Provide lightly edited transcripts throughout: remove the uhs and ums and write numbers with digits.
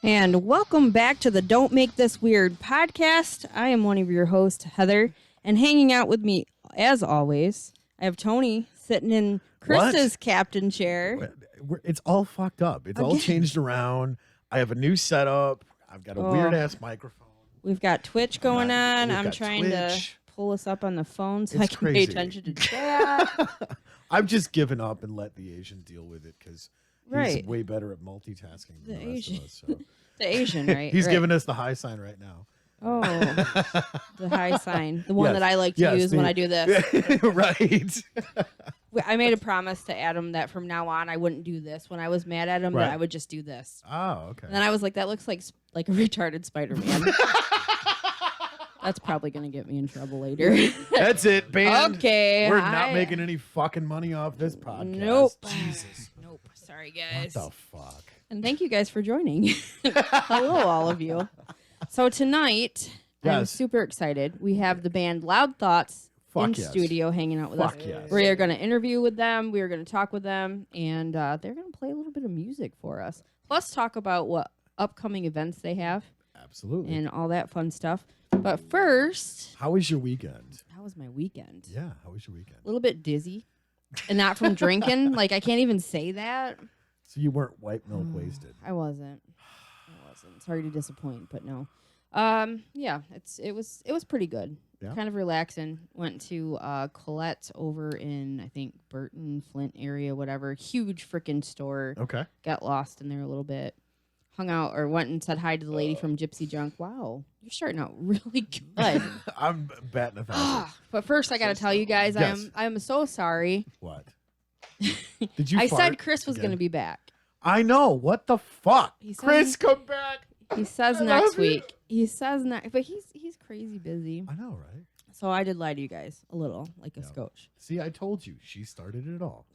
And welcome back to the Don't Make This Weird podcast. I am one of your hosts, Heather, and hanging out with me, as always, I have Tony sitting in Krista's captain chair. It's all fucked up. It's all changed around. I have a new setup. I've got a weird-ass microphone. We've got Twitch going on. I'm trying to pull us up on the phone so I can pay attention to chat. I've just given up and let the Asian deal with it because he's way better at multitasking than the rest of us. So. The Asian, right? He's giving us the high sign right now. Oh, the high sign. The one that I like to use when I do this. Right. I made a promise to Adam that from now on I wouldn't do this. When I was mad at him, that I would just do this. Oh, okay. And then I was like, that looks like a retarded Spider-Man. That's probably going to get me in trouble later. That's it, band. Okay. We're not making any fucking money off this podcast. Nope. Jesus. Nope. Sorry, guys. What the fuck? And thank you guys for joining. Hello, all of you. So tonight, I'm super excited. We have the band Loud Thoughts in studio hanging out with us. Yes. We are going to interview with them. We are going to talk with them. And they're going to play a little bit of music for us. Plus talk about what upcoming events they have. Absolutely. And all that fun stuff. But first... How was your weekend? How was my weekend? Yeah, how was your weekend? A little bit dizzy. And not from drinking. Like, I can't even say that. So you weren't white milk wasted? I wasn't. Sorry to disappoint, but no. Yeah, it was pretty good. Yeah. Kind of relaxing. Went to Colette's over in, I think, Burton, Flint area, whatever. Huge freaking store. Okay. Got lost in there a little bit. Hung out or went and said hi to the lady from Gypsy Junk. Wow, you're starting out really good. I'm batting a thousand. But first, I got to tell you guys, I am so sorry. What? Did you? I said Chris was going to be back. I know. What the fuck? Chris, come back. He says next week. He says next, but he's crazy busy. I know, right? So I did lie to you guys a little, like a scotch. See, I told you she started it all,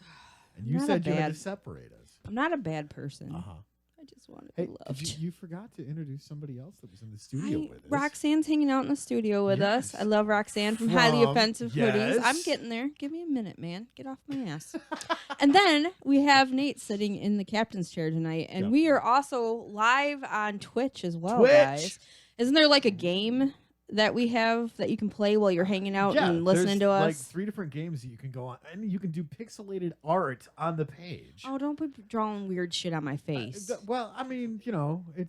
and you said you had to separate us. I'm not a bad person. Uh huh. I just want to be loved. You forgot to introduce somebody else that was in the studio with us. Roxanne's hanging out in the studio with us. I love Roxanne from Highly Offensive Hoodies. I'm getting there. Give me a minute, man. Get off my ass. And then we have Nate sitting in the captain's chair tonight, and we are also live on Twitch as well, guys. Isn't there like a game that we have that you can play while you're hanging out and listening to us? Like 3 different games that you can go on, and you can do pixelated art on the page. Oh, don't be drawing weird shit on my face. Well, I mean,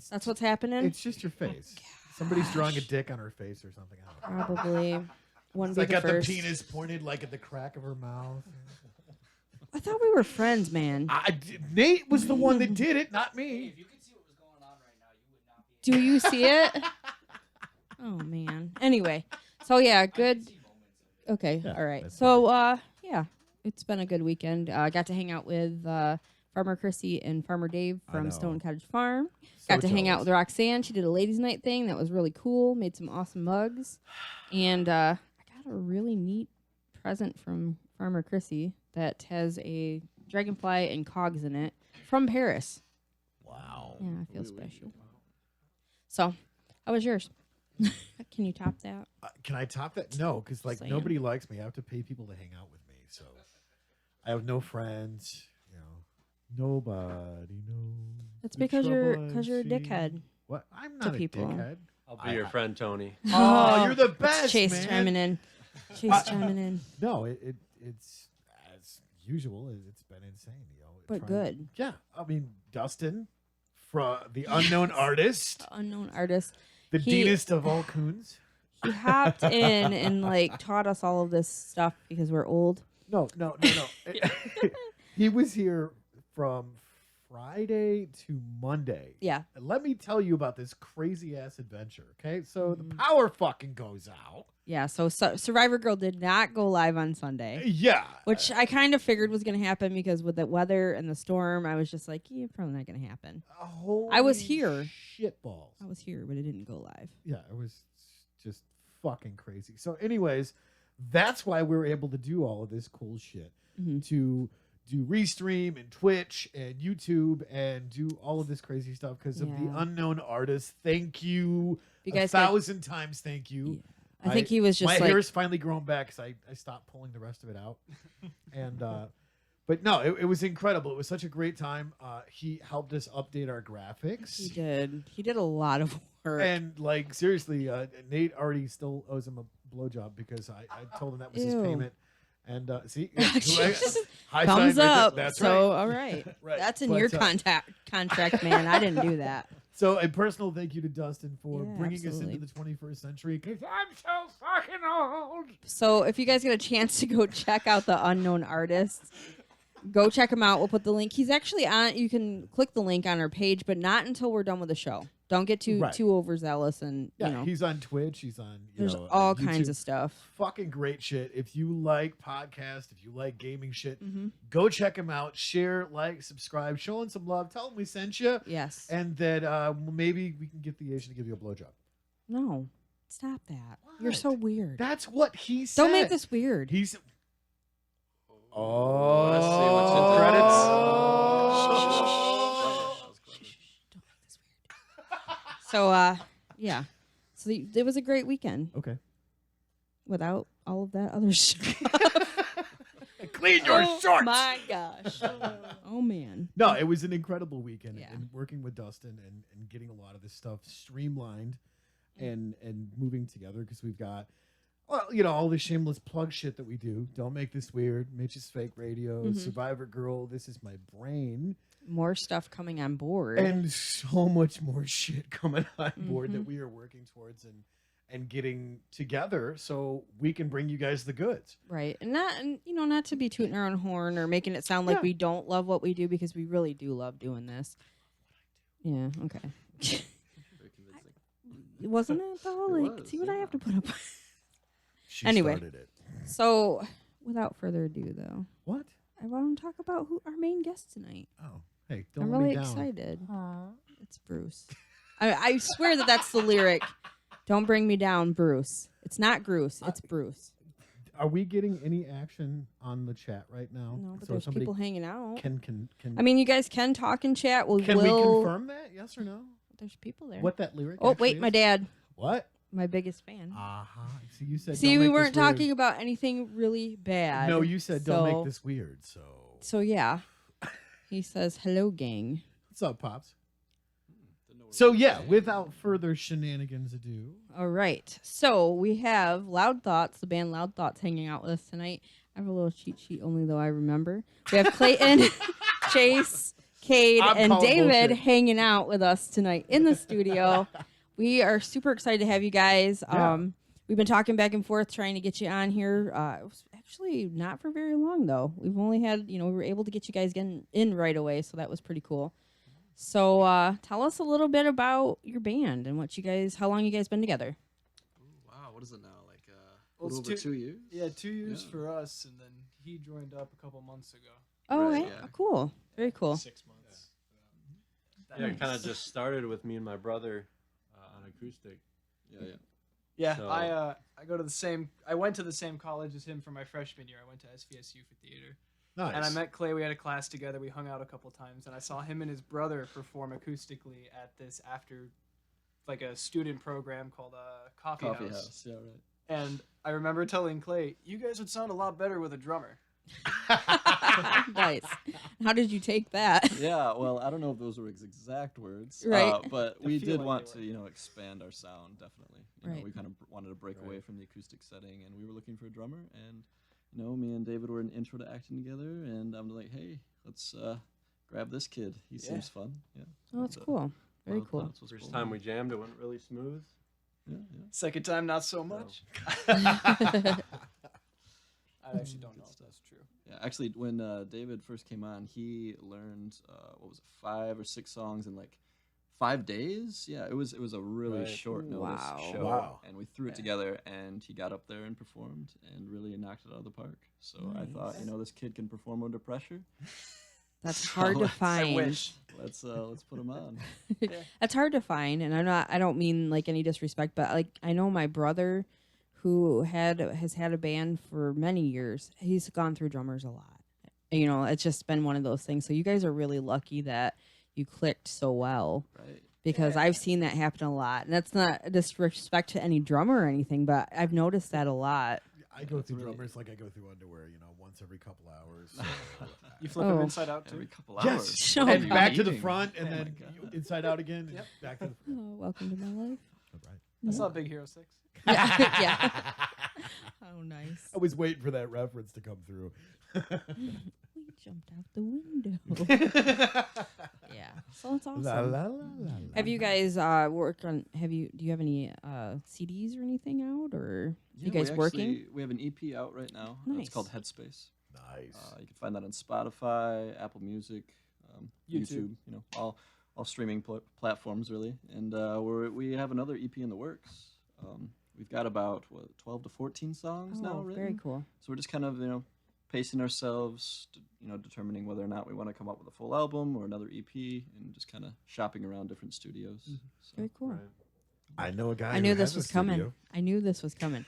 that's what's happening. It's just your face. Somebody's drawing a dick on her face or something. Probably. I got the penis pointed like at the crack of her mouth. I thought we were friends, man. Nate was the one that did it, not me. If you could see what was going on right now, you would not be. Do you see it? Oh, man. Anyway, so yeah, good. Okay, all right. So, yeah, it's been a good weekend. I got to hang out with Farmer Chrissy and Farmer Dave from Stone Cottage Farm. Got to hang out with Roxanne. She did a ladies' night thing. That was really cool. Made some awesome mugs. And I got a really neat present from Farmer Chrissy that has a dragonfly and cogs in it from Paris. Wow. Yeah, I feel special. So, how was yours? Can you top that? Can I top that? No, because nobody likes me. I have to pay people to hang out with me. So I have no friends. Nobody knows. That's because you're a dickhead. What? I'm not a dickhead. I'll be your friend, Tony. Oh, you're the best, Chase man. chiming in. Chase chiming in. No, it's as usual. It's been insane, But good. Yeah, I mean Dustin, from the unknown artist. The unknown artist. The deanest of all coons. He hopped in and taught us all of this stuff because we're old. No. He was here from Friday to Monday. Yeah. And let me tell you about this crazy ass adventure. Okay, so the power fucking goes out. Yeah. So Survivor Girl did not go live on Sunday. Yeah. Which I kind of figured was going to happen because with the weather and the storm, I was just like, yeah, probably not going to happen. I was here. Shitballs. I was here, but it didn't go live. Yeah, it was just fucking crazy. So, anyways, that's why we were able to do all of this cool shit to do Restream and Twitch and YouTube and do all of this crazy stuff because of the unknown artist. Thank you. You guys 1,000 times thank you. Yeah. I think he was just my hair is finally grown back because I stopped pulling the rest of it out. And But no, it was incredible. It was such a great time. He helped us update our graphics. He did. He did a lot of work. And like seriously, Nate already still owes him a blowjob because I told him that was his Ew. payment. And see, high Thumbs sign right there. up. That's so, right. all right. Right. That's in But, your contract, man. I didn't do that. So a personal thank you to Dustin for Yeah, bringing absolutely. us into the 21st century. 'Cause I'm so fucking old. So if you guys get a chance to go check out the Unknown Artists, go check him out. We'll put the link. He's actually on. You can click the link on our page, but not until we're done with the show. Don't get too Right. overzealous, and Yeah, you know, he's on Twitch. He's on. there's all YouTube. kinds of stuff. Fucking great shit. If you like podcasts, if you like gaming shit, Mm-hmm. go check him out. Share, like, subscribe, show him some love. Tell him we sent you, Yes. and that maybe we can get the Asian to give you a blowjob. No. Stop that. You're What? so weird. That's what he said. Don't make this weird. He's. Let's see what's in Credits. Don't make this weird. So, yeah. So it was a great weekend Okay. without all of that other shit. Clean your shorts. My gosh. Oh man. No, it was an incredible weekend, Yeah. and working with Dustin and getting a lot of this stuff streamlined and moving together because we've got, well, you know, all the shameless plug shit that we do. Don't make this weird. Mitch's Fake Radio, Mhm. Survivor Girl, This Is My Brain, More stuff coming on board. and so much more shit coming on board that Mhm. we are working towards and getting together so we can bring you guys the goods. Right. And not to be tooting our own horn or making it sound like Yeah. we don't love what we do, because we really do love doing this. Yeah, okay. Very convincing. Wasn't it though? It Like, was, see what I yeah. have to put up with. She Anyway. started it. So, without further ado though, What? I want to talk about who our main guest tonight. Oh, hey, don't I'm let really me down. excited. It's Bruce. I swear that's the lyric. Don't bring me down, Bruce. It's not Bruce. It's Bruce. Are we getting any action on the chat right now? No, but So there's somebody people hanging out. can I mean, you guys can talk in chat. can we confirm that? Yes or no? There's people there. What that lyric? Oh, actually wait, my is? dad, What? my biggest fan. See, you said. See, don't we make this weren't weird. talking about anything really bad. No, you said don't So- make this weird. So. So yeah, he says, "Hello, gang." What's up, pops? Didn't know where So we yeah, were. without further shenanigans ado, All right. So we have Loud Thoughts, the band Loud Thoughts, hanging out with us tonight. I have a little cheat sheet only though I remember. We have Clayton, Chase, Cade, I'm and calling David bullshit. hanging out with us tonight in the studio. We are super excited to have you guys. Yeah. We've been talking back and forth trying to get you on here. It was actually not for very long though. We've only had, we were able to get you guys getting in right away, so that was pretty cool. So tell us a little bit about your band and how long you guys been together. Ooh, wow, what is it now? Like Well, a it's little over 2 years? Yeah, 2 years Yeah. for us, and then he joined up a couple months ago. Oh, Right, okay. yeah. Oh, cool. Very cool. 6 months. Yeah, it Nice. kind of just started with me and my brother on acoustic. Yeah, yeah. Yeah, So- I go to the same. I went to the same college as him for my freshman year. I went to SVSU for theater, nice. and I met Clay. We had a class together. We hung out a couple times, and I saw him and his brother perform acoustically at this like a student program called Coffee House. Yeah, right. And I remember telling Clay, "You guys would sound a lot better with a drummer." Nice. How did you take that? Yeah, well, I don't know if those were his exact words, Right. but I we feel did like want they to, were. expand our sound. Definitely, Right. we kind of wanted to break away Right. from the acoustic setting, and we were looking for a drummer. And me and David were in intro to acting together, and I'm like, hey, let's grab this kid. He Yeah. seems fun. Yeah. Oh, that's So, cool. Very Loud cool. Thoughts was First born. time we jammed, it went really smooth. Yeah, yeah. Second time, not so much. I actually don't know if that's true. Yeah, actually, when David first came on, he learned 5 or 6 songs in like 5 days. Yeah, it was a really Right. short notice Wow. show, Wow. and we threw it together, and he got up there and performed, and really knocked it out of the park. So I thought, Nice. this kid can perform under pressure. That's hard to let's- find. I wish. Let's put him on. That's hard to find, and I don't mean like any disrespect, but like I know my brother who has had a band for many years. He's gone through drummers a lot. It's just been one of those things. So you guys are really lucky that you clicked so well, Right. because Yeah. I've seen that happen a lot. And that's not a disrespect to any drummer or anything, but I've noticed that a lot. I go it's through really- drummers like I go through underwear, once every couple hours. So, You flip them Oh. inside out too. Every couple yes, hours. Shut What are and you back to the eating? front, and Oh my then God. inside out again, and Yep. back to the front. Oh, welcome to my life. Right. I saw Big Hero 6. Yeah. yeah. Oh, nice. I was waiting for that reference to come through. We jumped out the window. Yeah. So it's awesome. La, la, la, la, Have la. you guys worked on? Do you have any CDs or anything out, or Yeah, you guys we working? actually- We have an EP out right now. It's called Nice. Headspace. Nice. You can find that on Spotify, Apple Music, YouTube. YouTube. All streaming platforms really. And we have another EP in the works. We've got about 12 to 14 songs now Oh, written. very cool. So we're just kind of pacing ourselves, determining whether or not we want to come up with a full album or another EP, and just kind of shopping around different studios. So, Very cool. Right. I know a guy. I who knew has this a was coming. studio. I knew this was coming.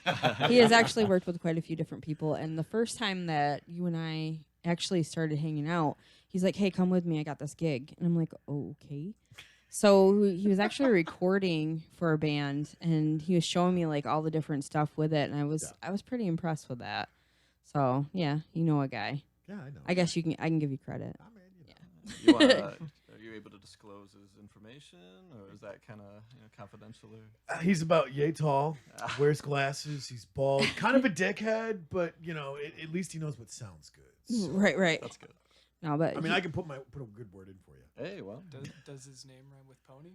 He has actually worked with quite a few different people, and the first time that you and I actually started hanging out, he's like, "Hey, come with me. I got this gig," and I'm like, "Okay." So he was actually recording for a band, and he was showing me like all the different stuff with it, and I was pretty impressed with that. So yeah, you know a guy. Yeah, I know. I guess I can give you credit. I mean, are you able to disclose his information, or is that kind of confidential? Or? He's about yay tall, wears glasses, he's bald, kind of a dickhead, but at least he knows what sounds good. So, Right. That's good. No, but I mean, I can put a good word in for you. Hey, well, Does his name rhyme with pony?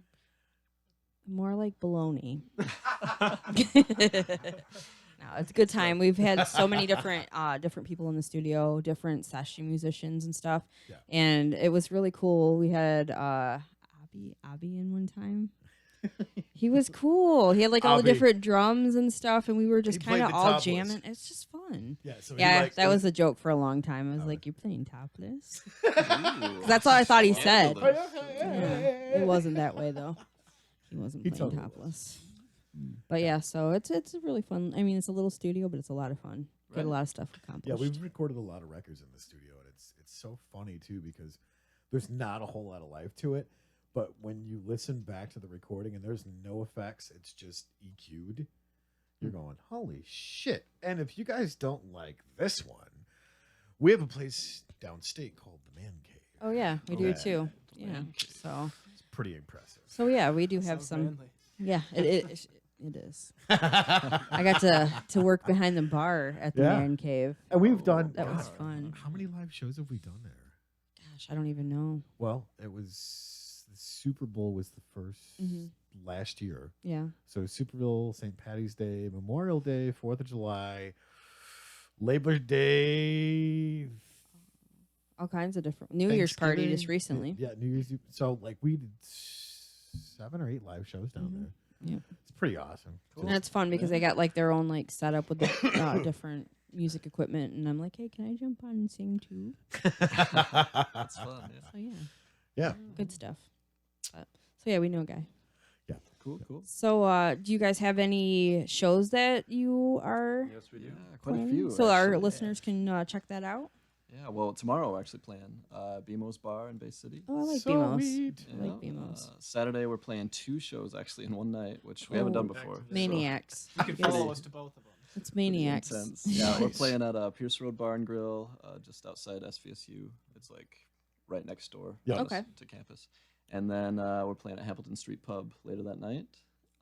more like baloney. No, it's a good time. We've had so many different people in the studio, different session musicians and stuff. Yeah. And it was really cool. We had Abby in one time. He was cool. He had like all the Abby. different drums and stuff, and we were just He played kind of the all topless. jamming. It's just fun. Yeah, so Yeah, he that was a joke for a long time. I was Oh. like, "You're playing topless." Ooh. That's all I thought he Wow. said. Fabulous. Yeah, it wasn't that way though. He wasn't He playing totally was. topless. But yeah, so it's really fun. I mean, it's a little studio, but it's a lot of fun. Get Right. a lot of stuff Yeah, accomplished. we've recorded a lot of records in the studio, and it's so funny too because there's not a whole lot of life to it. But when you listen back to the recording and there's no effects, it's just EQ'd. You're going, holy shit! And if you guys don't like this one, we have a place downstate called the Man Cave. Oh yeah, we do Yeah. too. Yeah. Man cave. So It's pretty impressive. yeah, we do have Sounds some. manly. Yeah, it is. I got to work behind the bar at the Yeah. Man Cave. And we've done. That was God, fun. How many live shows have we done there? Gosh, I don't even know. Well, it was the Super Bowl was the first Mhm. last year. Yeah. So Super Bowl, St. Patty's Day, Memorial Day, 4th of July, Labor Day, All kinds of different New Year's party just Thanksgiving. recently. Yeah, New Year's Eve. So like we did 7 or 8 live shows down Mhm. there. Yeah. It's pretty awesome. Cool. And it's fun because they got like their own like setup with the different music equipment, and I'm like, "Hey, can I jump on and sing too?" That's fun. Yeah. So yeah, Yeah. good stuff. So yeah, we know a guy. Cool. So do you guys have any shows that you are Yes, we do. Yeah, quite a playing? few. So our actually. listeners can check that out. Yeah, well, tomorrow we're actually playing BMO's Bar in Bay City. Oh, I like So BMOS. sweet. I like BMOS. Saturday we're playing 2 shows actually in one night, which we haven't done Oh, before. Maniacs. You can Yes. follow us to both of them. It's Pretty Maniacs. intense. Yeah, we're Nice. playing at Pierce Road Bar and Grill, just outside SVSU. It's like right next door Yeah. Okay. to campus. And then we're playing at Hamilton Street Pub later that night.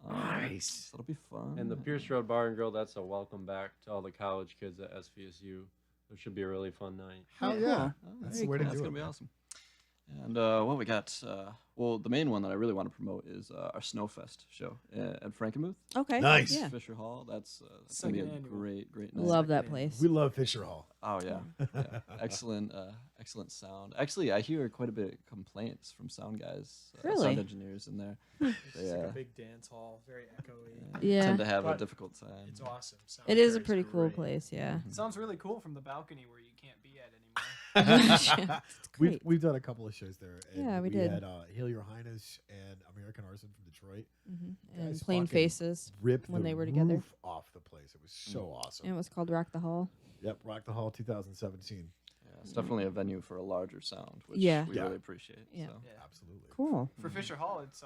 Nice. So that'll be fun. And the Pierce Road Bar and Grill, that's a welcome back to all the college kids at SVSU. It should be a really fun night. Hell Oh, yeah. Oh, That's the way to That's do gonna it, be man. awesome. And what we got? Well, the main one that I really want to promote is our Snowfest show at Frankenmuth, Okay. Nice. Yeah. Fisher Hall. That's gonna be a Second annual. great night. Love that place. We love Fisher Hall. Oh yeah, yeah. excellent sound. Actually, I hear quite a bit of complaints from sound guys, Really? sound engineers in there. It's They, like uh, a big dance hall, very echoey. Yeah. tend to have a But difficult time. It's awesome. It is a Soundtrack's pretty cool great. place. Yeah. It sounds really cool from the balcony where you can't be at anymore. It's great. We've done a couple of shows there. And Yeah, we we did. had Hail Your Highness and American Arson from Detroit. Mhm. Guys And Plain fucking Faces. Ripped When the they were together. roof off the place. It was so awesome. And it was called Rock the Hall. Yep, Rock the Hall 2017. Yeah, it's definitely a venue for a larger sound, which Yeah. we Yeah. really appreciate. Yeah. So. Yeah. Absolutely. Cool. For Fisher Hall, it's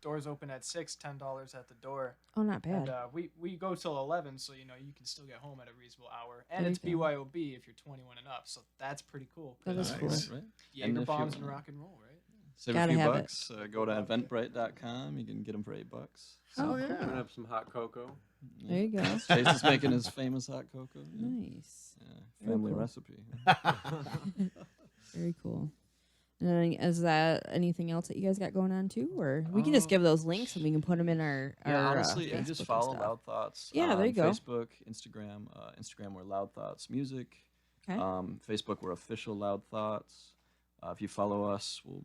doors open at 6, $10 at the door. Oh, not And bad. we go till 11, so you can still get home at a reasonable hour. And There it's you go. BYOB if you're 21 and up, so that's pretty cool. That is cool. Nice. Right? Jaeger And if you bombs and wanna- rock and roll, right? Save Gotta a few have it. bucks. Go to eventbrite.com. You can get them for $8. Oh, Oh, yeah. We're gonna have some hot cocoa. There you go. Chase is making his famous hot cocoa. Yeah, Nice. Family cool. recipe. Very cool. And then is that anything else that you guys got going on too, or we can just give those links and we can put them in our Yeah, our, honestly, Facebook just and follow stuff. Loud Thoughts. Yeah, there on you go. Facebook, Instagram. Instagram, we're Loud Thoughts Music. Okay. Facebook, we're official Loud Thoughts. If you follow us, we'll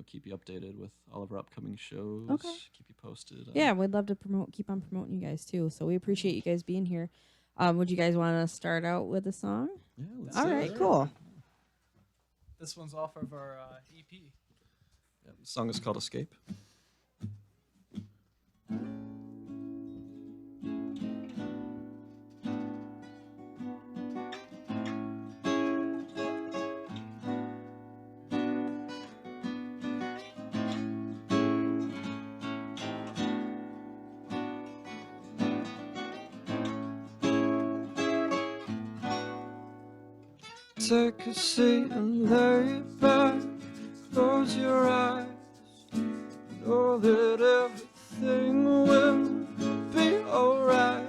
keep you updated with all of our upcoming shows. Okay. Keep you posted. Yeah, we'd love to keep on promoting you guys too. So we appreciate you guys being here. Would you guys want to start out with a song? Yeah. Let's All do right, it. cool. This one's off of our EP. Yeah, the song is called Escape. Take a seat and lay back. Close your eyes. Know that everything will be alright.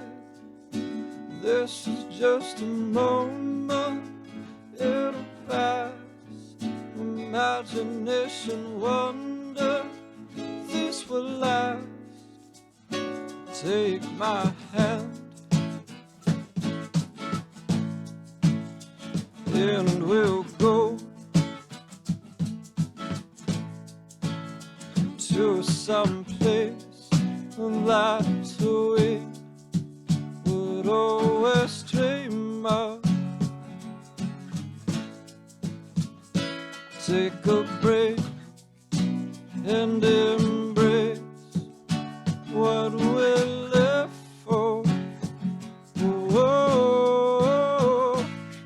This is just a moment. It'll pass. Imagination wonder this will last. Take my hand. And we'll go to some place that we would always dream of. Take a break and embrace what we live for. Whoa,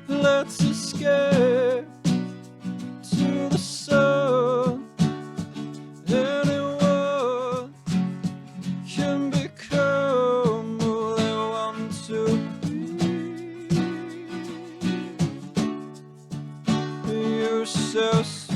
let's escape to the sun. Anyone can become who they want to be. You shall see.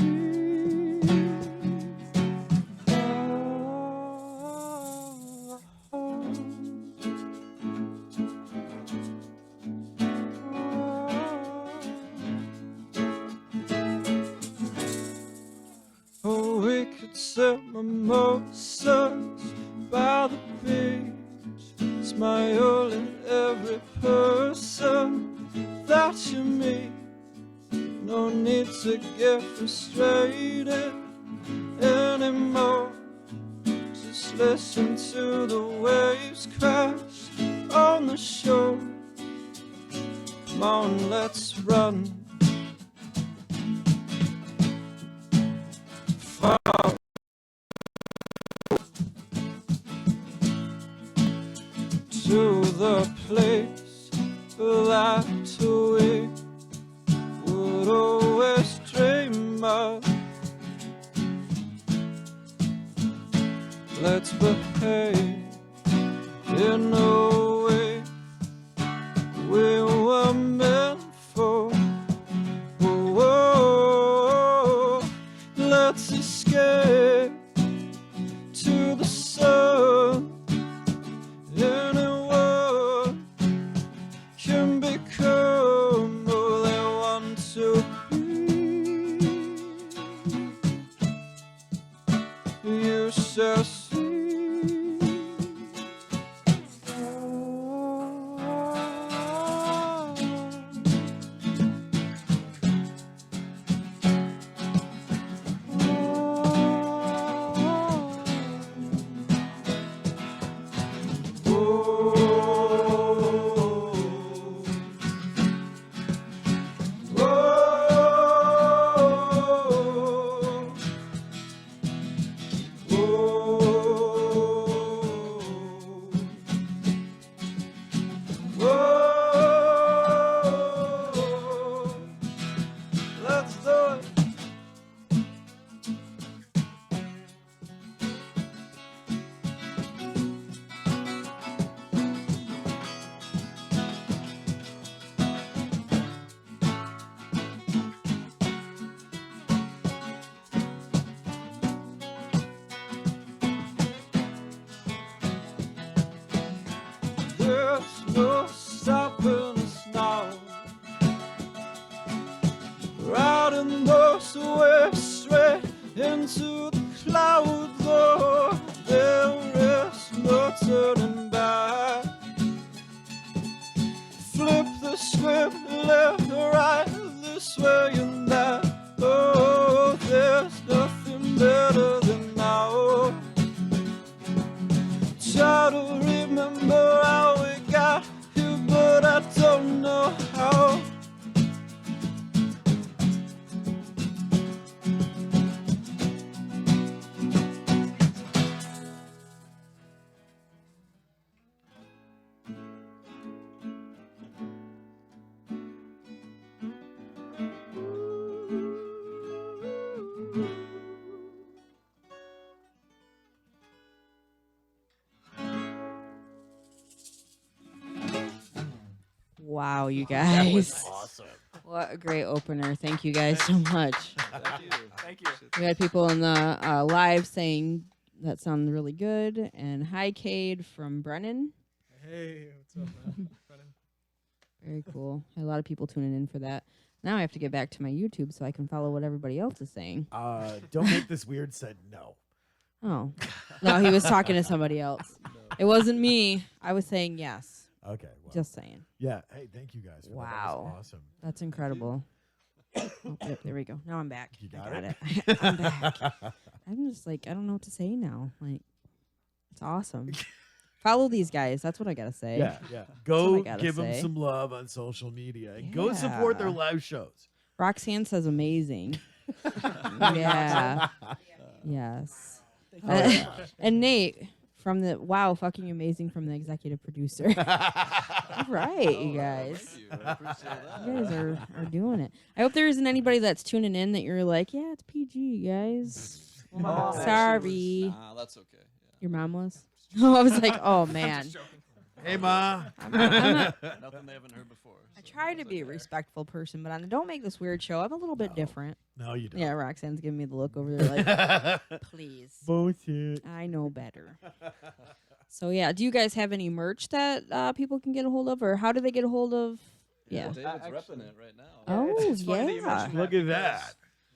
Oh, we could sip mimosas by the beach, smile at every person that you meet. No need to get frustrated anymore. Just listen to the waves crash on the shore. Come on, let's run. Far to the place that we would always dream of. Let's behave in a way we were meant for. Whoa, let's escape to the sun. Anyone can become who they want to be. You shall see. away straight into the clouds. Oh, there is no turning back. Flip the script, left or right, this way and that. Oh, there's nothing better than now. Try to remember how we got here, but I don't know how. Wow, you guys. Awesome. What a great opener. Thank you guys so much. Thank you. Thank you. We had people in the live saying that sounded really good. And hi, Cade from Brennan. Hey, what's up, man? Brennan? Very cool. Had a lot of people tuning in for that. Now I have to get back to my YouTube so I can follow what everybody else is saying. Don't make this weird said no. Oh. No, he was talking to somebody else. It wasn't me. I was saying yes. Okay. Well, Just saying. yeah. Hey, thank you guys. For that. That Wow. was awesome. That's incredible. Oh, yep, there we go. Now I'm back. You I got it. I'm back. I'm just like, I don't know what to say now. Like, it's awesome. Follow these guys. That's what I gotta say. Yeah, yeah. what I Go gotta give them say. some love on social media and go support their Yeah. live shows. Roxanne says amazing. Yeah. Yes. Oh, yeah. And Nate from the fucking amazing from the executive producer. All right, you guys. Thank you. I appreciate that. You guys are doing it. I hope there isn't anybody that's tuning in that you're like, yeah, it's PG, guys. Well, my mom Sorry. Nah, that's okay. Yeah. Your mom was? Oh, I was like, oh man. Just joking. Hey, Ma. I'm not- Nothing they haven't heard before. I so try to it's be a okay. respectful person, but I don't make this weird show. I'm a little bit different. No, you don't. Yeah, Roxanne's giving me the look over there like, please. Bullshit. I know better. So yeah, do you guys have any merch that people can get a hold of, or how do they get a hold of? Yeah. David's Actually- repping it right now. Oh, it's funny that you yeah. mentioned Look that at that.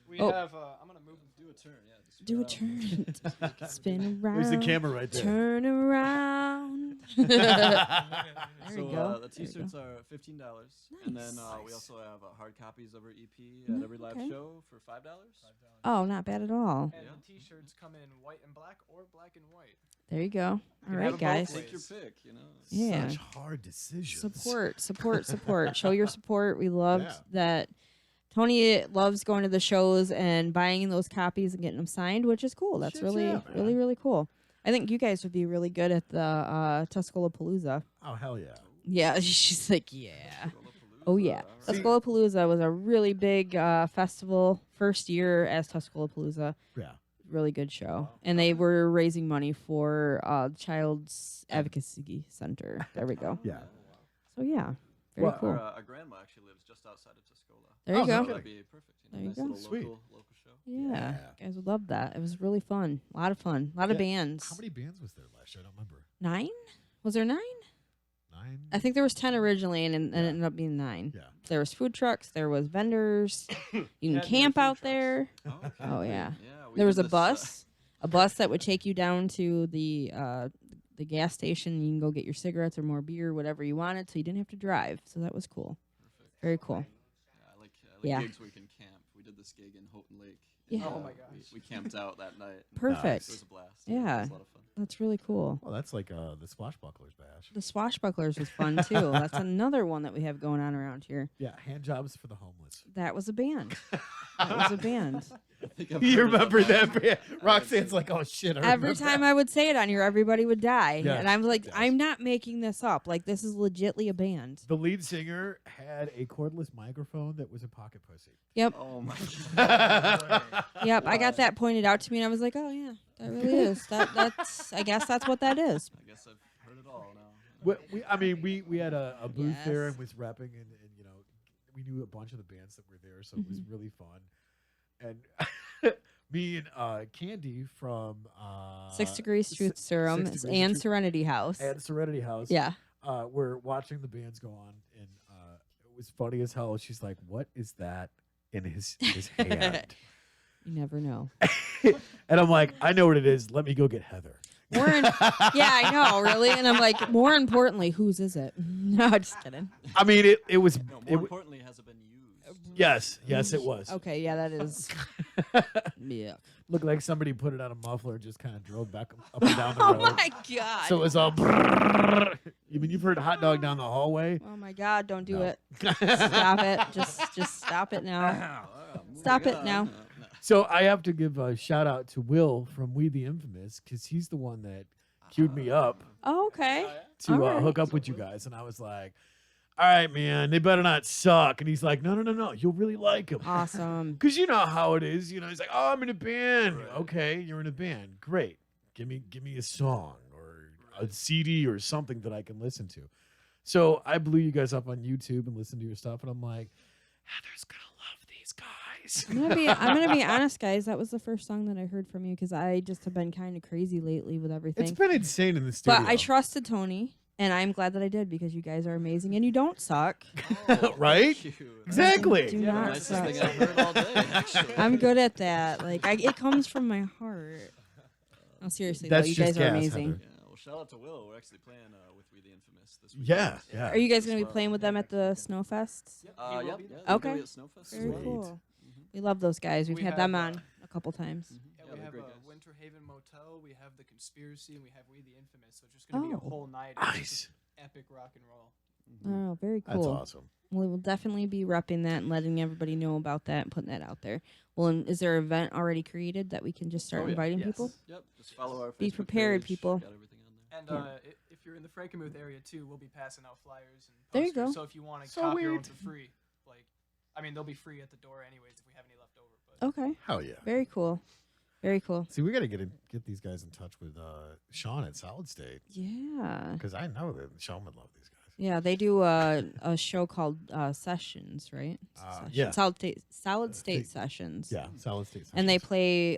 because We Oh. have. I'm gonna move. Do a turn, yeah. Just Do a spin around. turn. Spin around. There's the camera right there. Turn around. There So we go. the There we t-shirts go. are $15, and then Nice. we also have hard copies of our EP Mm, at every live okay. show for $5. Oh, not bad at all. And Yeah. the T-shirts come in white and black or black and white. There you go. All can right, have it both guys. ways. Take your pick, you know. Yeah. Such hard decisions. Support. Show your support. We loved Yeah. that. Tony loves going to the shows and buying those copies and getting them signed, which is cool. That's Shit, really, yeah, man. really, really cool. I think you guys would be really good at the Tuscola Palooza. Oh, hell yeah. Yeah, she's like, yeah. Lollapalooza, Oh yeah, all right. See- Tuscola Palooza was a really big festival. First year as Tuscola Palooza, Yeah. really good show, and they were raising money for Child's Advocacy Center. There we go. Yeah. So yeah, very Well, cool. Our grandma actually lives just outside of Tuscola. There you Oh, go. no So that'd be perfect. You know, There you nice go. little Sweet. local show. Yeah, Yeah. guys would love that. It was really fun. A lot of fun. A lot of Yeah. bands. How many bands was there last year? I don't remember. 9? Was there 9? 9? I think there was 10 originally, and it ended up being 9. Yeah. There was food trucks. There was vendors. You can Yeah, camp food out trucks. there. Oh, okay. Oh, yeah. We There was did a this, bus that would take you down to the gas station. You can go get your cigarettes or more beer, whatever you wanted, so you didn't have to drive. So that was cool. Perfect. Very cool. Yeah, I like Yeah. gigs where you can camp. We did this gig in Houghton Lake. Yeah. Oh my we- gosh. We camped out that night. Perfect. It was a blast. Yeah. It was a lot of fun. That's really cool. Well, that's like the Swashbucklers bash. The Swashbucklers was fun too. That's another one that we have going on around here. Yeah, hand jobs for the homeless. That was a band. That was a band. I think I've You heard of remember that? band. band? Roxanne's like, oh shit. I Every remember time that. I would say it on here, everybody would die. Yes, And I'm like, yes. I'm not making this up. Like, this is legitly a band. The lead singer had a cordless microphone that was a pocket pussy. Yep. Oh my god. Yep. I got that pointed out to me, and I was like, oh, yeah, that really is. That's, I guess that's what that is. I guess I've heard it all now. we had a booth there Yes. and was repping and you know we knew a bunch of the bands that were there, so it was Mm-hmm. really fun. And me and Candy from 6 Degrees Truth Serum 6 Degrees and Truth- Serenity House. and Serenity House. Yeah. We're watching the bands go on, and it was funny as hell. She's like, "What is that in his hand. You never know. And I'm like, I know what it is. Let me go get Heather. More yeah, I know, really. And I'm like, more importantly, whose is it? No, just kidding. I mean, it was. No, more It, importantly, has it been used? yes, it was. Okay, yeah, that is. Yeah. Looked like somebody put it on a muffler and just kind of drove back up and down the Oh road. my god. So it was all. Brrrr. You mean you've heard hot dog down the hallway? Oh my god, don't do No. it. Stop it. Just stop it now. Stop it now. So I have to give a shout out to Will from We the Infamous because he's the one that queued me up Oh, okay. to All right. hook up with you guys, and I was like, "All right, man, they better not suck." And he's like, "No, you'll really like them." Awesome. Because you know how it is. He's like, "Oh, I'm in a band." Okay, you're in a band. Great. Give me a song or a CD or something that I can listen to. So I blew you guys up on YouTube and listened to your stuff, and I'm like, Heather's gonna love these guys. I'm gonna be honest, guys. That was the first song that I heard from you because I just have been kind of crazy lately with everything. It's been insane in the studio. But I trusted Tony, and I'm glad that I did because you guys are amazing and you don't suck. Right? Exactly. Do Yeah, not nicest suck. thing I've heard all day, actually. I'm good at that. Like it comes from my heart. Oh, seriously, That's though, you just guys are gas, amazing. Heather. Yeah, well, shout out to Will. We're actually playing with We the Infamous this week. Yeah, yeah. Are you guys As gonna be well. playing with them at the Snowfest? Yep, he Yeah, will yeah. be there. they're Okay. gonna be at Snowfest as Very well. cool. We love those guys. We've We had have, them on a couple times. Yeah, Yeah, we they're have great guys. Winter Haven Motel, we have The Conspiracy, and we have We the Infamous. So it's just going to be a Oh. whole night of Nice. just epic rock and roll. Oh, very That's cool. awesome. We will definitely be repping that and letting everybody know about that and putting that out there. Well, and is there an event already created that we can just start Oh, yeah. inviting Yes. people? Yep, just follow our Be Facebook prepared, page. people. Got everything on there. And if you're in the Frankenmuth area too, we'll be passing out flyers and posters. There you go. So if you want to copy your own Sweet. for free, like, I mean, they'll be free at the door anyways if we have any left over. But Okay. Hell yeah. Very cool. Very cool. See, we got to get these guys in touch with Sean at Solid State Yeah. because I know that Sean would love these guys. Yeah, they do a show called Sessions, right? Sessions. yeah. Solid State State- Sessions. Yeah, Solid State. And they Sessions. play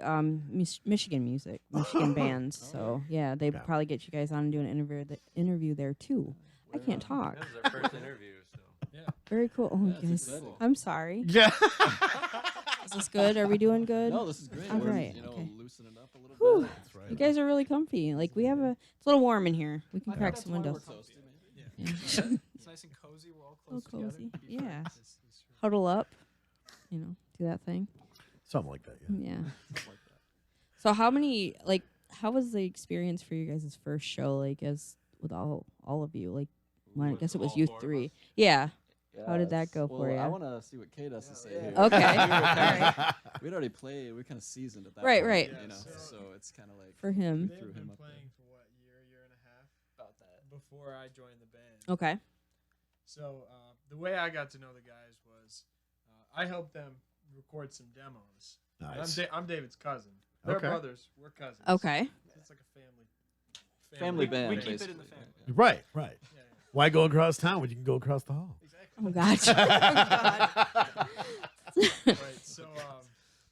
Michigan music, Michigan bands. So yeah, they Yeah. probably get you guys on and do an interview there too. I can't talk. This is our first interview, so. Very cool. Oh, Yeah, it's guys, exciting. I'm sorry. Yeah. Is this good? Are we doing good? No, this is great. All We're, right, you know, okay. loosening up a little Whew. bit. That's right. You guys are really comfy. Like we have it's a little warm in here. We can I think crack that's some why we're windows. Toasty, maybe. Yeah. it's nice and cozy. We're all close Little together. cozy. Be Yeah. friends. It's true. Huddle up. Do that thing. Something like that. Yeah. Yeah. Something like that. So how was the experience for you guys' first show? Like as with all of you, like well, I With guess it was all you four of three. us? Yeah. How did that Yes. go well, for I ya? want to see what Kate has to say here. Okay. We were All kinda- We'd already played. We're kind of seasoned at that Right, point. right. You know, Yeah, so it's kind of like For him. They've threw been him up playing for what, year and a half About that. before I joined the band. Okay. So the way I got to know the guys was I helped them record some demos. And Nice. I'm David's cousin. They're Okay. brothers. We're cousins. Okay. It's like a family. family We band. keep it in basically. the family. Yeah. Right. Yeah, yeah. Why go across town when you can go across the hall? Exactly. Oh God. Right. So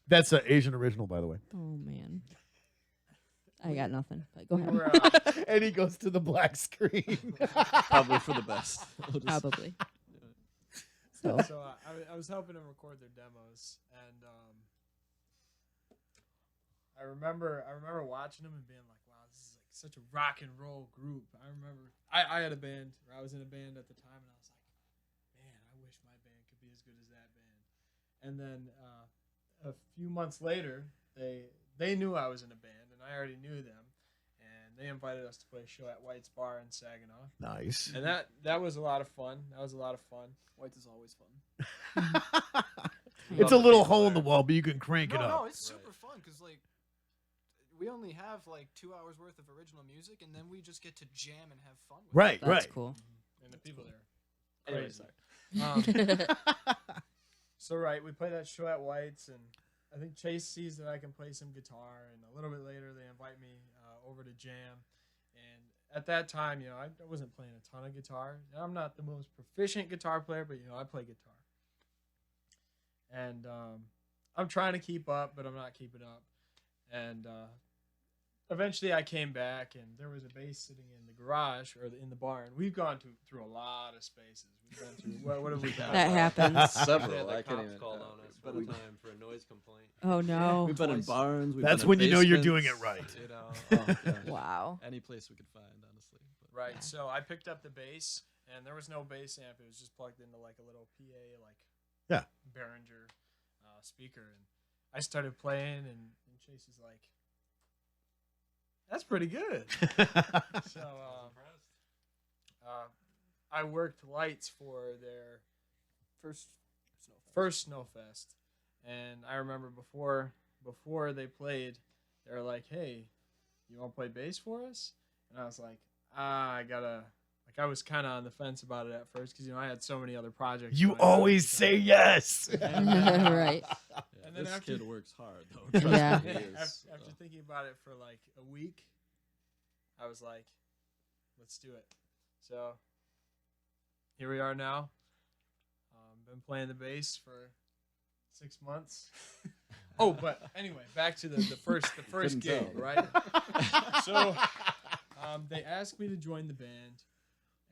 That's an Asian original, by the way. Oh man. I got nothing. But go we ahead. were, And he goes to the black screen. Probably for the best. We'll just- Probably. So so I was helping them record their demos, and I remember watching them and being like, "Wow, this is like such a rock and roll group." I remember I had a band, or I was in a band at the time, and I was like, "Man, I wish my band could be as good as that band." And then a few months later, they knew I was in a band, and I already knew them, and they invited us to play a show at White's Bar in Saginaw, Nice. and that was a lot of fun. That was a lot of fun. White is always fun. It's a little hole in the wall, but you can crank it No, up. it's super fun because like we only have like 2 hours worth of original music, and then we just get to jam and have fun. With Right, that's right. cool. And the people there. It. Anyway, Crazy. sorry. So right, we play that show at White's, and I think Chase sees that I can play some guitar, and a little bit later they invite me over to jam. And at that time, I wasn't playing a ton of guitar. And I'm not the most proficient guitar player, but I play guitar. And I'm trying to keep up, but I'm not keeping up. And eventually I came back and there was a bass sitting in the garage or in the barn. We've gone through a lot of spaces. We've been through what have we done? That happens. They Several. had the I can't cops even. called on us one time for a noise complaint. Oh no. We've been in Twice. barns. We've That's been in when you know you're doing it basements, right. You know, oh, gosh. Wow. Any place we could find, honestly. But Right. So I picked up the bass and there was no bass amp. It was just plugged into like a little PA, like Yeah. Behringer speaker, and I started playing, and Chase is like, "That's pretty good." So I worked lights for their first Snowfest, and I remember before they played, they were like, "Hey, you want to play bass for us?" And I was like, I gotta. Like I was kind of on the fence about it at first because I had so many other projects. You going on at always the say time. yes. Right. yeah, And then this after- kid works hard, though. Trust Yeah. me, he is, After so. thinking about it for like a week, I was like, "Let's do it." So here we are now. Been playing the bass for 6 months. Oh, but anyway, back to the first Couldn't gig, tell. right? So they asked me to join the band,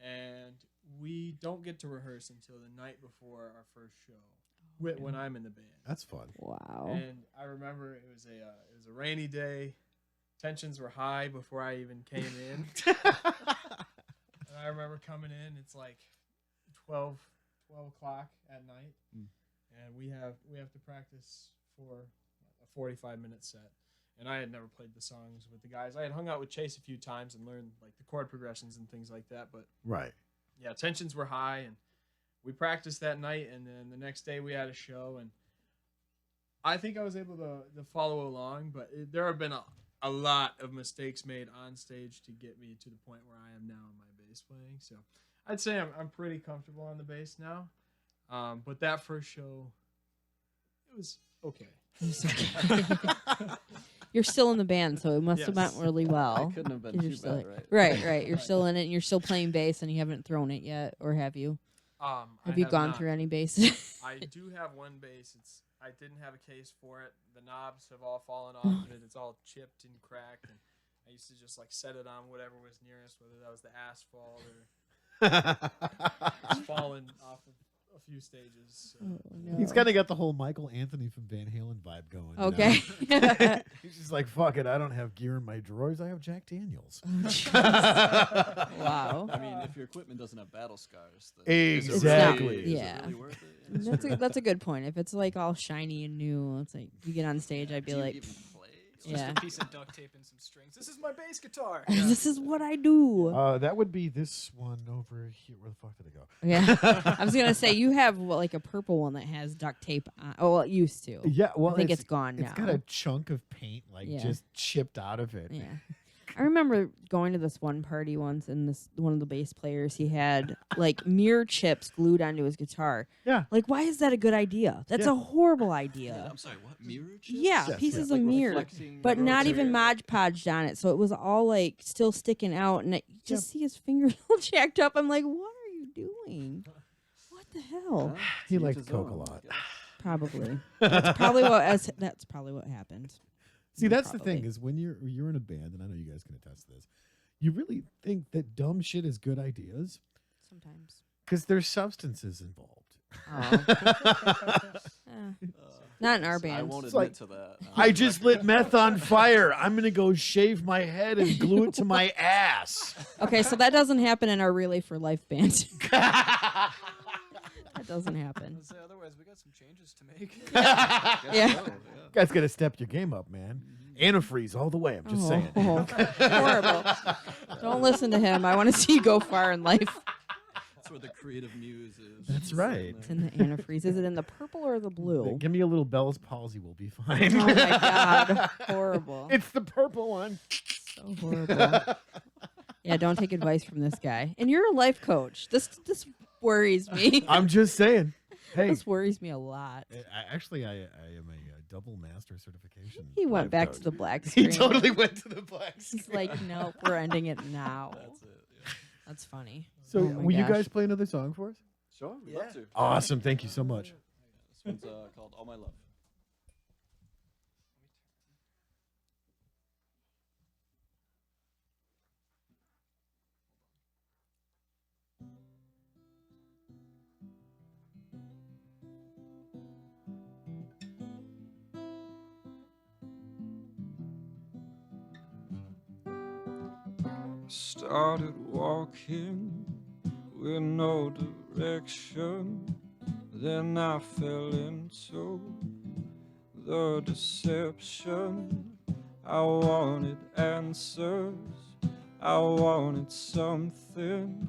and we don't get to rehearse until the night before our first show. When I'm in the band. That's fun. Wow. And I remember it was a rainy day. Tensions were high before I even came in. And I remember coming in. It's like 12 o'clock at night, and we have to practice for a 45-minute set. And I had never played the songs with the guys. I had hung out with Chase a few times and learned like the chord progressions and things like that. But Right. yeah, tensions were high, and we practiced that night, and then the next day we had a show, and I think I was able to follow along, but there have been a lot of mistakes made on stage to get me to the point where I am now in my bass playing. So I'd say I'm pretty comfortable on the bass now, but that first show, it was okay. You're still in the band, so it must have Yes. went really well. It couldn't have been 'Cause too you're still, bad, right? right. You're still in it, and you're still playing bass, and you haven't thrown it yet, or have you? I Have you gone not. through any bass? I do have one bass. I didn't have a case for it. The knobs have all fallen off of it. It's all chipped and cracked. And I used to just like set it on whatever was nearest, whether that was the asphalt or it's fallen off of a few stages. So. Oh, no. He's kind of got the whole Michael Anthony from Van Halen vibe going. you know? Okay. He's just like, fuck it. I don't have gear in my drawers. I have Jack Daniels. Wow. I mean, if your equipment doesn't have battle scars, then is it Exactly. really- is it Yeah. really worth it? That's a good point. If it's like all shiny and new, it's like you get on stage, I'd be Do you like, even play? It's just Yeah. a piece of duct tape and some strings. This is my bass guitar. this is what I do. That would be this one over here. Where the fuck did it go? Yeah. I was gonna say you have like a purple one that has duct tape on. Oh, well, it used to. Yeah, well, I think it's gone now. It's got a chunk of paint like Yeah. just chipped out of it. Yeah. I remember going to this one party once, and one of the bass players, he had like mirror chips glued onto his guitar. Yeah. Like, why is that a good idea? That's Yeah. a horrible Yeah, idea. I'm sorry, what? Mirror chips? Yeah, Yes, pieces yeah. of Like mirror, reflecting but not mirrors? even Mod Podged on it, so it was all like still sticking out, and I just see his fingers all jacked up. I'm like, what are you doing? What the hell? Huh? He To each liked his Coke a own, lot. I guess. Probably. That's probably what happened. See, that's the Probably. thing is when you're in a band, and I know you guys can attest to this. You really think that dumb shit is good ideas Sometimes. because there's substances involved. Eh, not in our I band. won't It's admit like, to that. I just lit meth on fire. I'm gonna go shave my head and glue it to my ass. Okay, so that doesn't happen in our Relay for Life band. That doesn't happen. Let's say otherwise, we got some changes to make. Yeah. Guys, gotta step your game up, man. Antifreeze all the way. I'm just saying. Oh, horrible. Don't listen to him. I want to see you go far in life. That's where the creative muse is. That's right. It's in the antifreeze. Is it in the purple or the blue? Give me a little Bell's palsy, we'll be fine. Oh my god, horrible. It's the purple one. So horrible. Yeah, don't take advice from this guy. And you're a life coach. This worries me. I'm just saying. Hey, This worries me a lot. I am a double master certification. He went life back coach. to the black He screen. totally went to the black He's screen. like, nope, we're ending it now. That's it. Yeah. That's funny. So, Oh my will you gosh. guys play another song for us? Sure, we'd love to. Awesome. Thank you so much. This one's called All My Love. started walking with no direction. Then I fell into the deception. I wanted answers, I wanted something,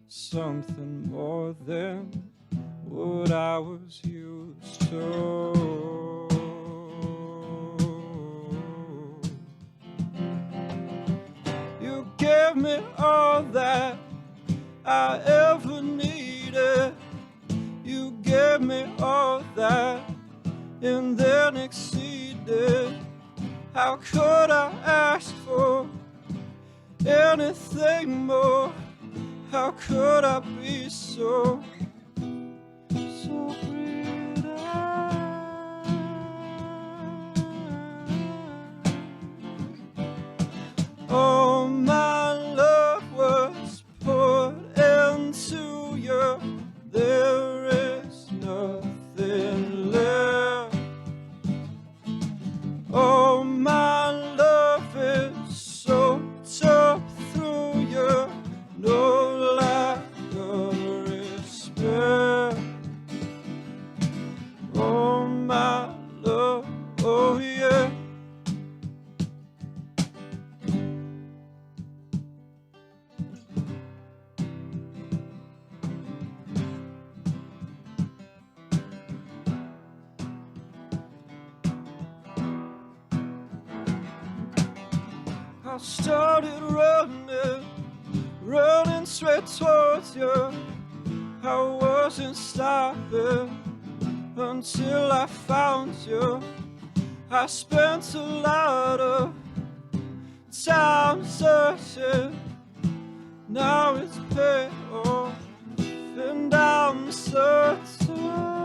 something more than what I was used to. You gave me all that I ever needed. You gave me all that and then exceeded. How could I ask for anything more? How could I be so pretty? All my love was poured into you. There is nothing left. Oh, my love is soaked up through you. No lack of respect. Oh, my love, oh yeah. I started running straight towards you. I wasn't stopping until I found you. I spent a lot of time searching. Now it's paid off, and I'm certain.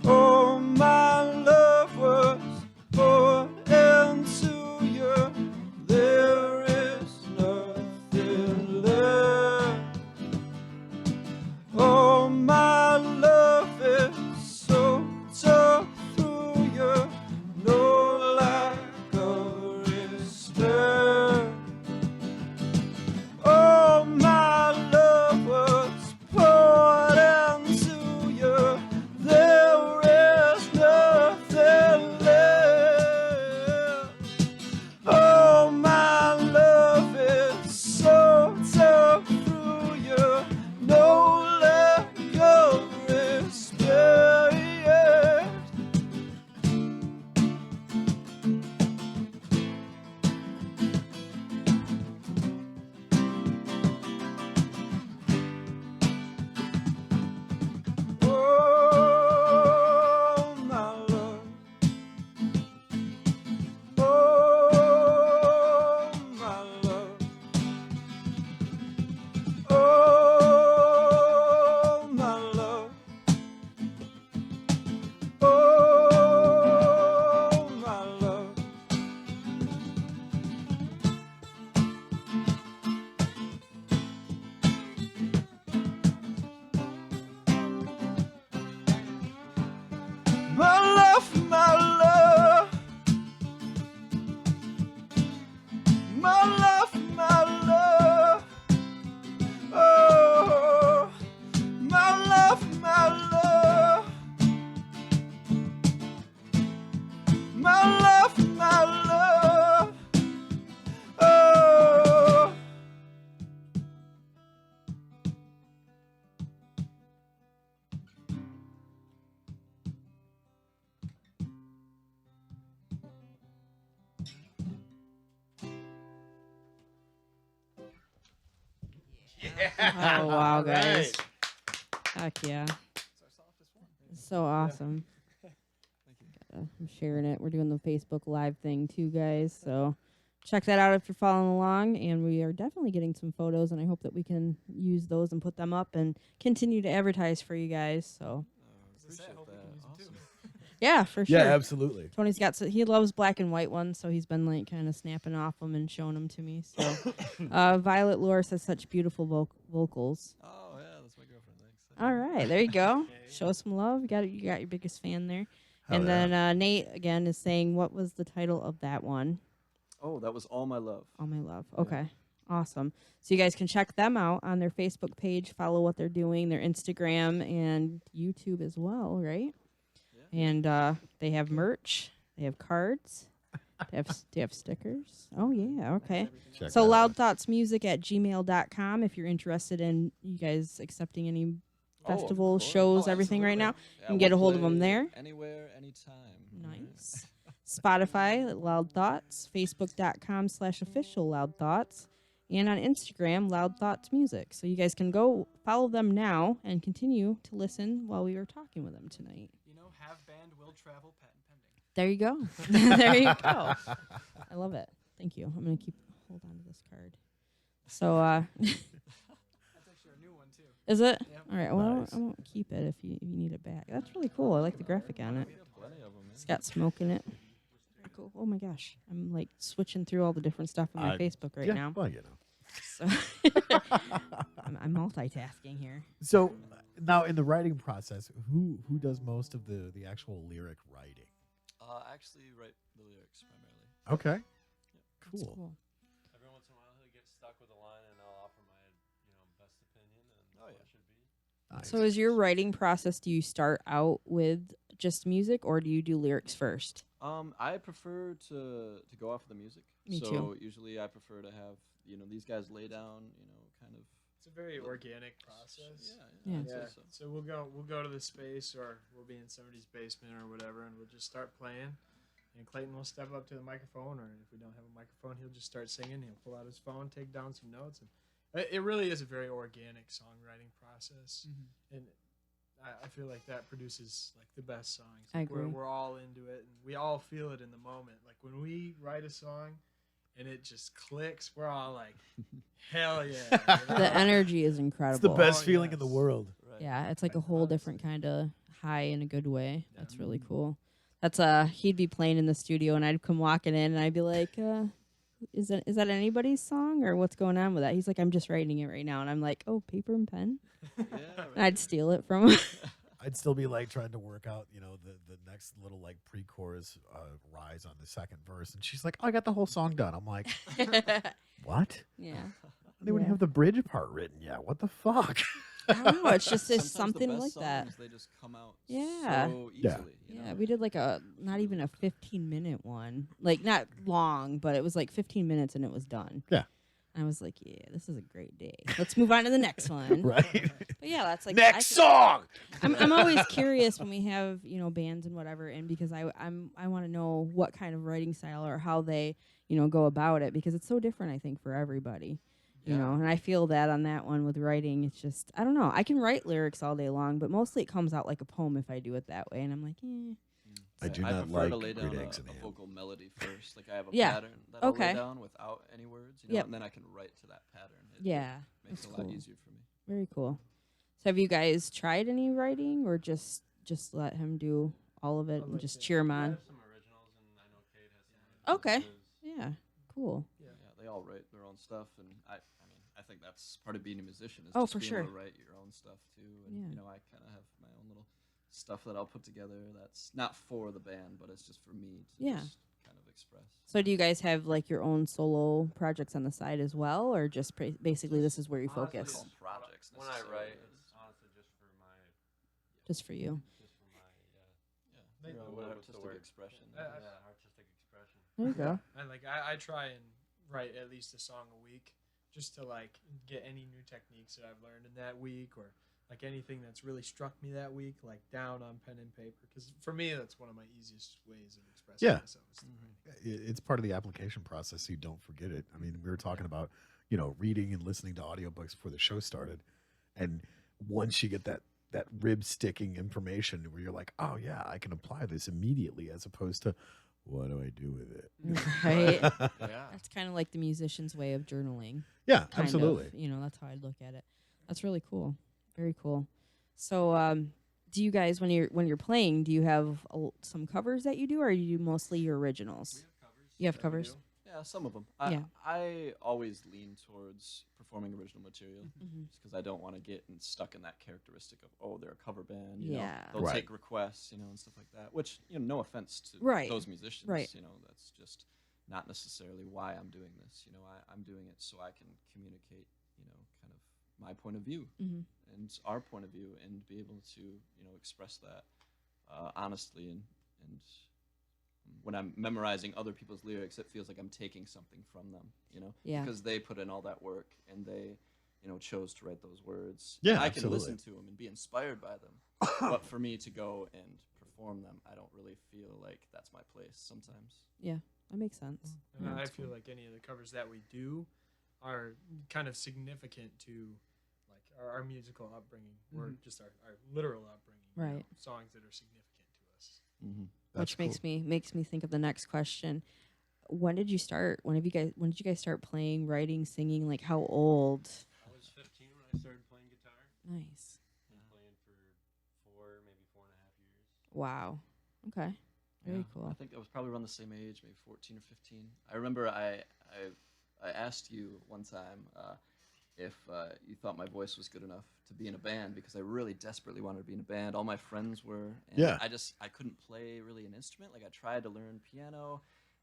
Oh, my love was poured into you. There is nothing left. Oh, my love is soaked up through you. No lack of respect. Oh, my love was poured into you. There is nothing left. Oh, my love is soaked up through you. No lack of respect. Oh, my love. Oh, my love. Oh, my love. Oh, my love. My love, my love. My love, my love. Oh, my love, my love. My love, my love. Oh. Oh wow, guys! Heck yeah! It's so awesome. I'm sharing it. We're doing the Facebook Live thing too, guys. So check that out if you're following along. And we are definitely getting some photos, and I hope that we can use those and put them up and continue to advertise for you guys. So yeah, for sure. Yeah, absolutely. Tony's got he loves black and white ones, so he's been like kind of snapping off them and showing them to me. So Violet Lore says such beautiful vocals. Oh yeah, that's my girlfriend. Thanks. All right, there you go. Show some love. You got your biggest fan there. Hell and yeah. then Nate again is saying, what was the title of that one? Oh, that was All My Love. All My Love. Yeah. Okay. Awesome. So you guys can check them out on their Facebook page, follow what they're doing, their Instagram and YouTube as well, right? Yeah. And they have merch, they have cards, they have stickers. Oh yeah, okay. Check So that out. loudthoughtsmusic@gmail.com if you're interested in you guys accepting any Oh, of festivals, course. shows, Oh, everything right now. absolutely. Yeah, can get we'll a hold of play them there. Anywhere, anytime. Alright. Nice. Spotify at Loud Thoughts, Facebook.com/official Loud Thoughts, and on Instagram, Loud Thoughts Music. So you guys can go follow them now and continue to listen while we were talking with them tonight. You know, have band will travel, patent pending. There you go. There you go. I love it. Thank you. I'm gonna hold on to this card. So That's actually our new one too. is it? Yep. All right. Well, Nice. I won't keep it if you need it back. That's really cool. I like the graphic on it. We have plenty of them. It's got smoke in it. Very cool. Oh my gosh. I'm like switching through all the different stuff on my Facebook right yeah, now. Well, you know. So I'm multitasking here. So now in the writing process, who does most of the actual lyric writing? I actually write the lyrics primarily. Okay. That's Cool. cool. Every once in a while, he'll get stuck with a line, and I'll offer my, best opinion and Oh, what yeah. it should be. Nice. So is your writing process, do you start out with just music or do you do lyrics first? I prefer to go off of the music. Me so too. usually I prefer to have these guys lay down kind of. It's a very organic process. Yeah. I'd say Yeah. so. So we'll go to the space, or we'll be in somebody's basement or whatever, and we'll just start playing. And Clayton will step up to the microphone, or if we don't have a microphone, he'll just start singing. He'll pull out his phone, take down some notes, and it really is a very organic songwriting process. And I feel like that produces like the best songs. I Like, agree. We're all into it, and we all feel it in the moment. Like when we write a song, and it just clicks, we're all like, "Hell yeah!" you know? The energy is incredible. It's the best Oh, feeling in the yes. world. Right. Yeah, it's like a whole different kind of high in a good way. That's really Mm. cool. That's he'd be playing in the studio and I'd come walking in and I'd be like, is that anybody's song or what's going on with that? He's like, I'm just writing it right now, and I'm like, oh, paper and pen. Yeah, And right. I'd steal it from him. I'd still be like trying to work out, the next little like pre-chorus rise on the second verse, and she's like, "Oh, I got the whole song done." I'm like, "What? Yeah. I didn't even Yeah. have the bridge part written yet. What the fuck?" I don't know. It's just it's Sometimes the something best like that. songs, They just come out Yeah. so Yeah. easily. Yeah, we did like not even a 15-minute one. Like not long, but it was like 15 minutes and it was done. Yeah. And I was like, yeah, this is a great day. Let's move on to the next one. Right. But yeah, that's like Next I- song. I'm always curious when we have bands and whatever, and because I want to know what kind of writing style or how they go about it, because it's so different, I think, for everybody. You know, and I feel that on that one with writing, it's just I don't know. I can write lyrics all day long, but mostly it comes out like a poem if I do it that way, and I'm like, I do I not prefer to like lay down great a, eggs and a ham. vocal melody first. Like I have a Yeah. pattern that I'll Okay. lay down without any words, Yep. and then I can write to that pattern. It yeah, makes that's it a lot cool. easier for me. Very cool. So have you guys tried any writing, or just let him do all of it I and like just it. cheer him I on? have some originals, and I know Kate has some. Okay. originals. Yeah, cool. Yeah, they all write their own stuff, and I think that's part of being a musician is Oh, just for being sure. able to write your own stuff too. And Yeah. I kind of have my own little stuff that I'll put together that's not for the band, but it's just for me to Yeah. just kind of express. So do you guys have like your own solo projects on the side as well, or just basically this is where you Honestly, focus? Call 'em projects. When I necessarily. write, it's honestly just for my, Just for you. Yeah, They- your own What's the artistic word? expression. artistic expression. There you go. And like I try and write at least a song a week, just to like get any new techniques that I've learned in that week, or like anything that's really struck me that week, like down on pen and paper. Because for me, that's one of my easiest ways of expressing Yeah. myself. is through writing. It's part of the application process, so you don't forget it. I mean, we were talking about, reading and listening to audiobooks before the show started. And once you get that rib sticking information where you're like, oh yeah, I can apply this immediately, as opposed to, what do I do with it? Right. Yeah. That's kind of like the musician's way of journaling. Yeah, kind of. absolutely. That's how I'd look at it. That's really cool. Very cool. So, do you guys, when you're playing, do you have some covers that you do, or you do mostly your originals? You have covers? Yeah, Yeah, some of them. Yeah. I always lean towards performing original material Mhm. just because I don't want to get stuck in that characteristic of, oh, they're a cover band. Yeah. They'll Right. take requests, and stuff like that. Which, no offense to Right. those musicians. Right. That's just not necessarily why I'm doing this. I'm doing it so I can communicate, kind of my point of view Mhm. and our point of view, and be able to, express that honestly. And when I'm memorizing other people's lyrics, it feels like I'm taking something from them, Yeah. because they put in all that work and they, chose to write those words. Yeah, I can absolutely. listen to them and be inspired by them, but for me to go and perform them, I don't really feel like that's my place sometimes. Yeah, that makes sense. And Yeah, I that's feel cool. like any of the covers that we do are kind of significant to like our musical upbringing or just our literal upbringing. Right. Songs that are significant to us. Mm-hmm. Which makes me think of the next question. When did you start? When did you guys start playing, writing, singing? Like how old? I was 15 when I started playing guitar. Nice. Been playing for 4.5 years. Wow. Okay. Very I cool. think I was probably around the same age, maybe 14 or 15. I remember I asked you one time if you thought my voice was good enough to be in a band, because I really desperately wanted to be in a band. All my friends were, and Yeah. I couldn't play really an instrument. Like I tried to learn piano,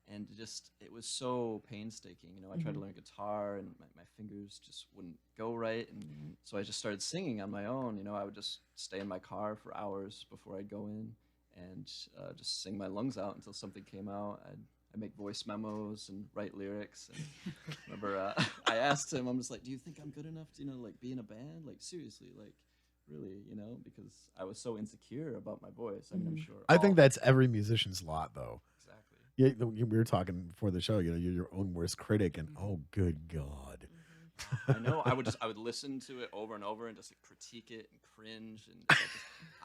and it was so painstaking. I tried to learn guitar, and my fingers just wouldn't go right, and so I just started singing on my own. I would just stay in my car for hours before I'd go in and just sing my lungs out until something came out. I'd make voice memos and write lyrics. And remember, I asked him, I'm just like, do you think I'm good enough to, like, be in a band? Like, seriously, like, really, because I was so insecure about my voice. I mean, I'm sure. I think that's every musician's lot, though. Exactly. Yeah, we were talking before the show. You're your own worst critic, and oh, good God. I know. I would listen to it over and over and just critique it and cringe. And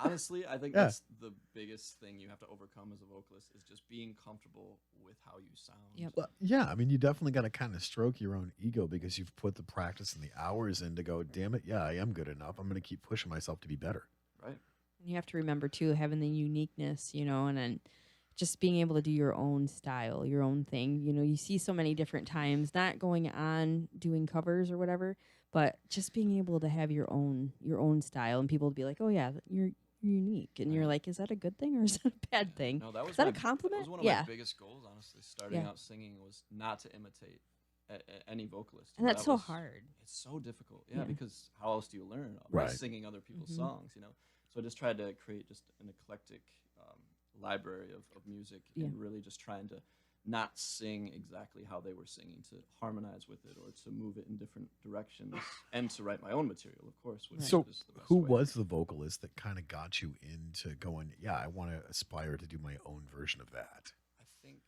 honestly, I think Yeah. that's the biggest thing you have to overcome as a vocalist, is just being comfortable with how you sound. Yep. Well, yeah, I mean, you definitely got to kind of stroke your own ego because you've put the practice and the hours in to go, damn it, yeah, I am good enough. I'm going to keep pushing myself to be better. Right. You have to remember too, having the uniqueness, and then just being able to do your own style, your own thing. You see so many different times, not going on doing covers or whatever, but just being able to have your own style, and people will be like, "Oh yeah, you're unique," and you're like, "Is that a good thing or is that a bad thing?" No, that was Is that a That compliment? was one of Yeah. my biggest goals, honestly. Starting Yeah. out singing was not to imitate any vocalist. And that's That so was- hard. It's so difficult. Yeah. Yeah, because how else do you learn? Right. By singing other people's Mhm. songs, So I just tried to create just an eclectic library of music, Yeah. and really just trying to not sing exactly how they were singing, to harmonize with it or to move it in different directions, and to write my own material, of course. Which So, is the best who way. was the vocalist that kind of got you into going, yeah, I want to aspire to do my own version of that? I think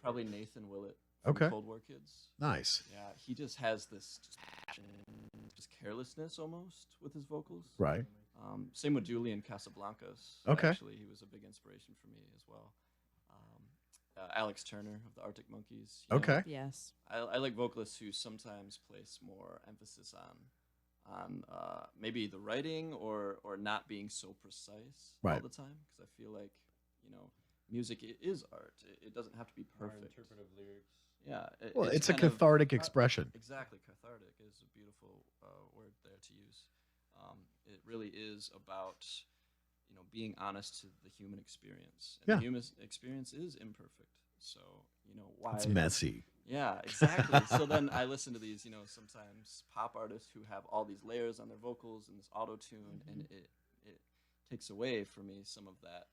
probably Nathan Willett from Okay. Cold War Kids. Nice. Yeah, he just has this just carelessness almost with his vocals. Right. Same with Julian Casablancas. Okay. Actually, he was a big inspiration for me as well. Alex Turner of the Arctic Monkeys. Okay. Yes. I like vocalists who sometimes place more emphasis on maybe the writing or not being so precise all Right. the time, because I feel like music is art. It doesn't have to be More perfect. interpretive lyrics. Yeah. Well, it's a kind of- cathartic expression. Exactly, cathartic is a beautiful word there to use. It really is about being honest to the human experience. And Yeah. the human experience is imperfect, so why? It's messy. Yeah, exactly. So then I listen to these sometimes pop artists who have all these layers on their vocals and this auto tune, and it takes away for me some of that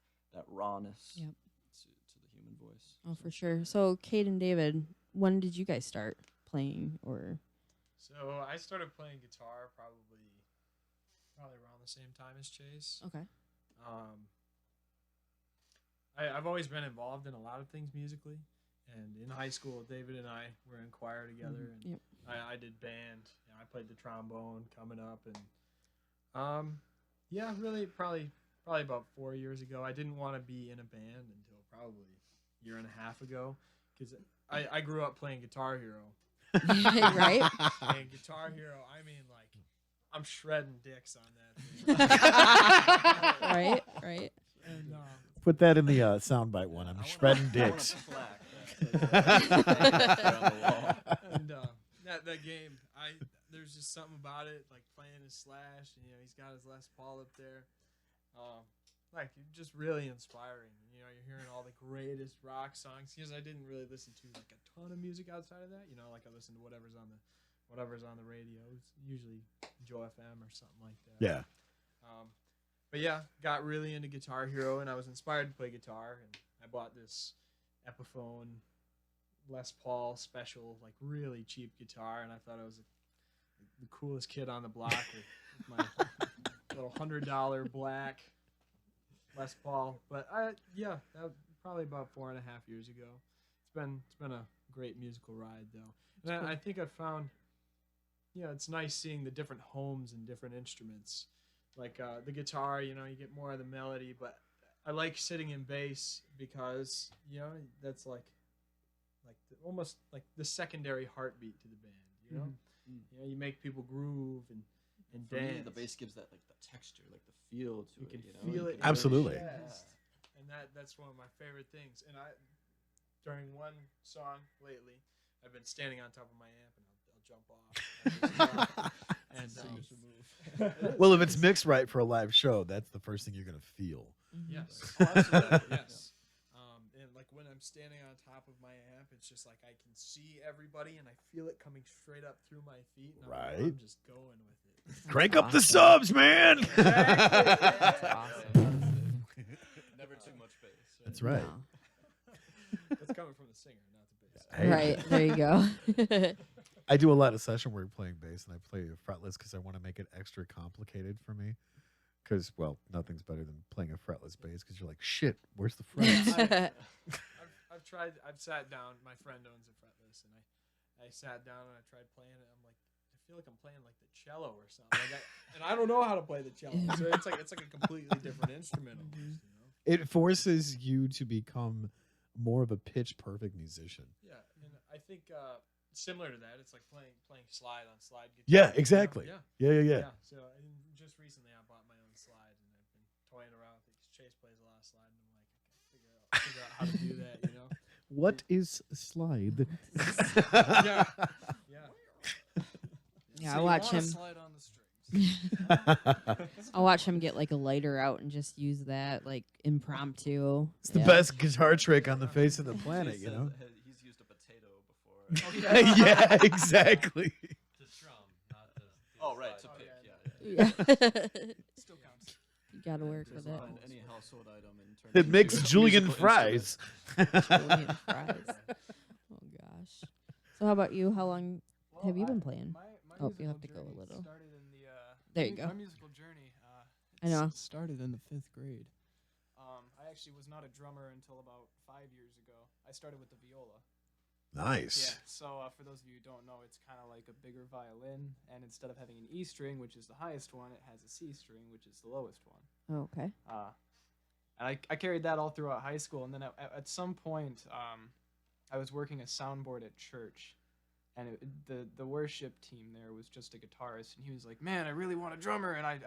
rawness Yep. to the human voice. Oh, for sure. So, Kate and David, when did you guys start playing? Or So I started playing guitar probably around the same time as Chase. okay. I've always been involved in a lot of things musically, and in high school, David and I were in choir together, and Yep. I did band. I played the trombone coming up, and yeah, really probably about 4 years ago. I didn't want to be in a band until probably a year and a half ago, because I grew up playing Guitar Hero. Right? And Guitar Hero, I mean, like, I'm shredding dicks on that thing. Right. And Put that in the soundbite one. I'm I wanna- shredding I wanna dicks. plaque. And that game, there's just something about it, like playing his Slash, and he's got his Les Paul up there, like just really inspiring. You're hearing all the greatest rock songs because I didn't really listen to like a ton of music outside of that. Like I listen to whatever's on the radio. It's usually Joe FM or something like that. Yeah. But yeah, got really into Guitar Hero, and I was inspired to play guitar, and I bought this Epiphone Les Paul special, like really cheap guitar, and I thought I was the coolest kid on the block with my little $100 black Les Paul. But that was probably about 4.5 years ago. It's been a great musical ride though, and I think I found, it's nice seeing the different homes and different instruments. Like the guitar, you get more of the melody, but I like sitting in bass because that's almost like the secondary heartbeat to the band. You make people groove and For dance. me, the bass gives that like the texture, like the feel to You it. can You feel know? it. You in can your Absolutely. chest. And that's one of my favorite things. And during one song lately, I've been standing on top of my amp and I'll jump off. And Well, if it's mixed right for a live show, that's the first thing you're gonna feel. yes, oh, absolutely, yes. And like when I'm standing on top of my amp, it's just like I can see everybody and I feel it coming straight up through my feet. And I'm just going with it. Crank up the subs, man. That's awesome. Never too much bass. That's right. That's coming from the singer, not the bass. Hey. Right. There you go. I do a lot of session work playing bass, and I play a fretless because I want to make it extra complicated for me. Because, well, nothing's better than playing a fretless bass because you're like, shit, where's the frets? I've sat down. My friend owns a fretless, and I sat down and I tried playing it. I'm like, I feel like I'm playing like the cello or something. And I don't know how to play the cello, so it's like a completely different instrument. Almost, It forces you to become more of a pitch perfect musician. Yeah, and I think similar to that, it's like playing slide on slide guitar. Yeah, exactly. Yeah. Yeah. So just recently, I bought my own slide, and I've been toying around with it 'cause Chase plays a lot of slide, and I'm like, I gotta figure out how to do that. What is slide? Yeah. Yeah, So I you watch wanna him. slide on the strings. I'll watch him get like a lighter out and just use that like impromptu. It's the best guitar trick on the face of the planet, He you says know? that he's used a potato before. Yeah, exactly. To strum, not to. Oh, right, to Oh, pick, yeah. yeah. Still counts. You gotta work Just with it. find any household item and turn It into makes a Julian musical fries. Julian fries. Oh gosh. So how about you? How long have you been playing? My Oh, you have musical to go a journey little. Started in the, There you go. My musical journey. I know. Started in the 5th grade. I actually was not a drummer until about 5 years ago. I started with the viola. Nice. Yeah. So for those of you who don't know, it's kind of like a bigger violin, and instead of having an E string, which is the highest one, it has a C string, which is the lowest one. Oh, okay. And I carried that all throughout high school, and then at some point, I was working a soundboard at church, and the worship team there was just a guitarist, and he was like, "Man, I really want a drummer." And I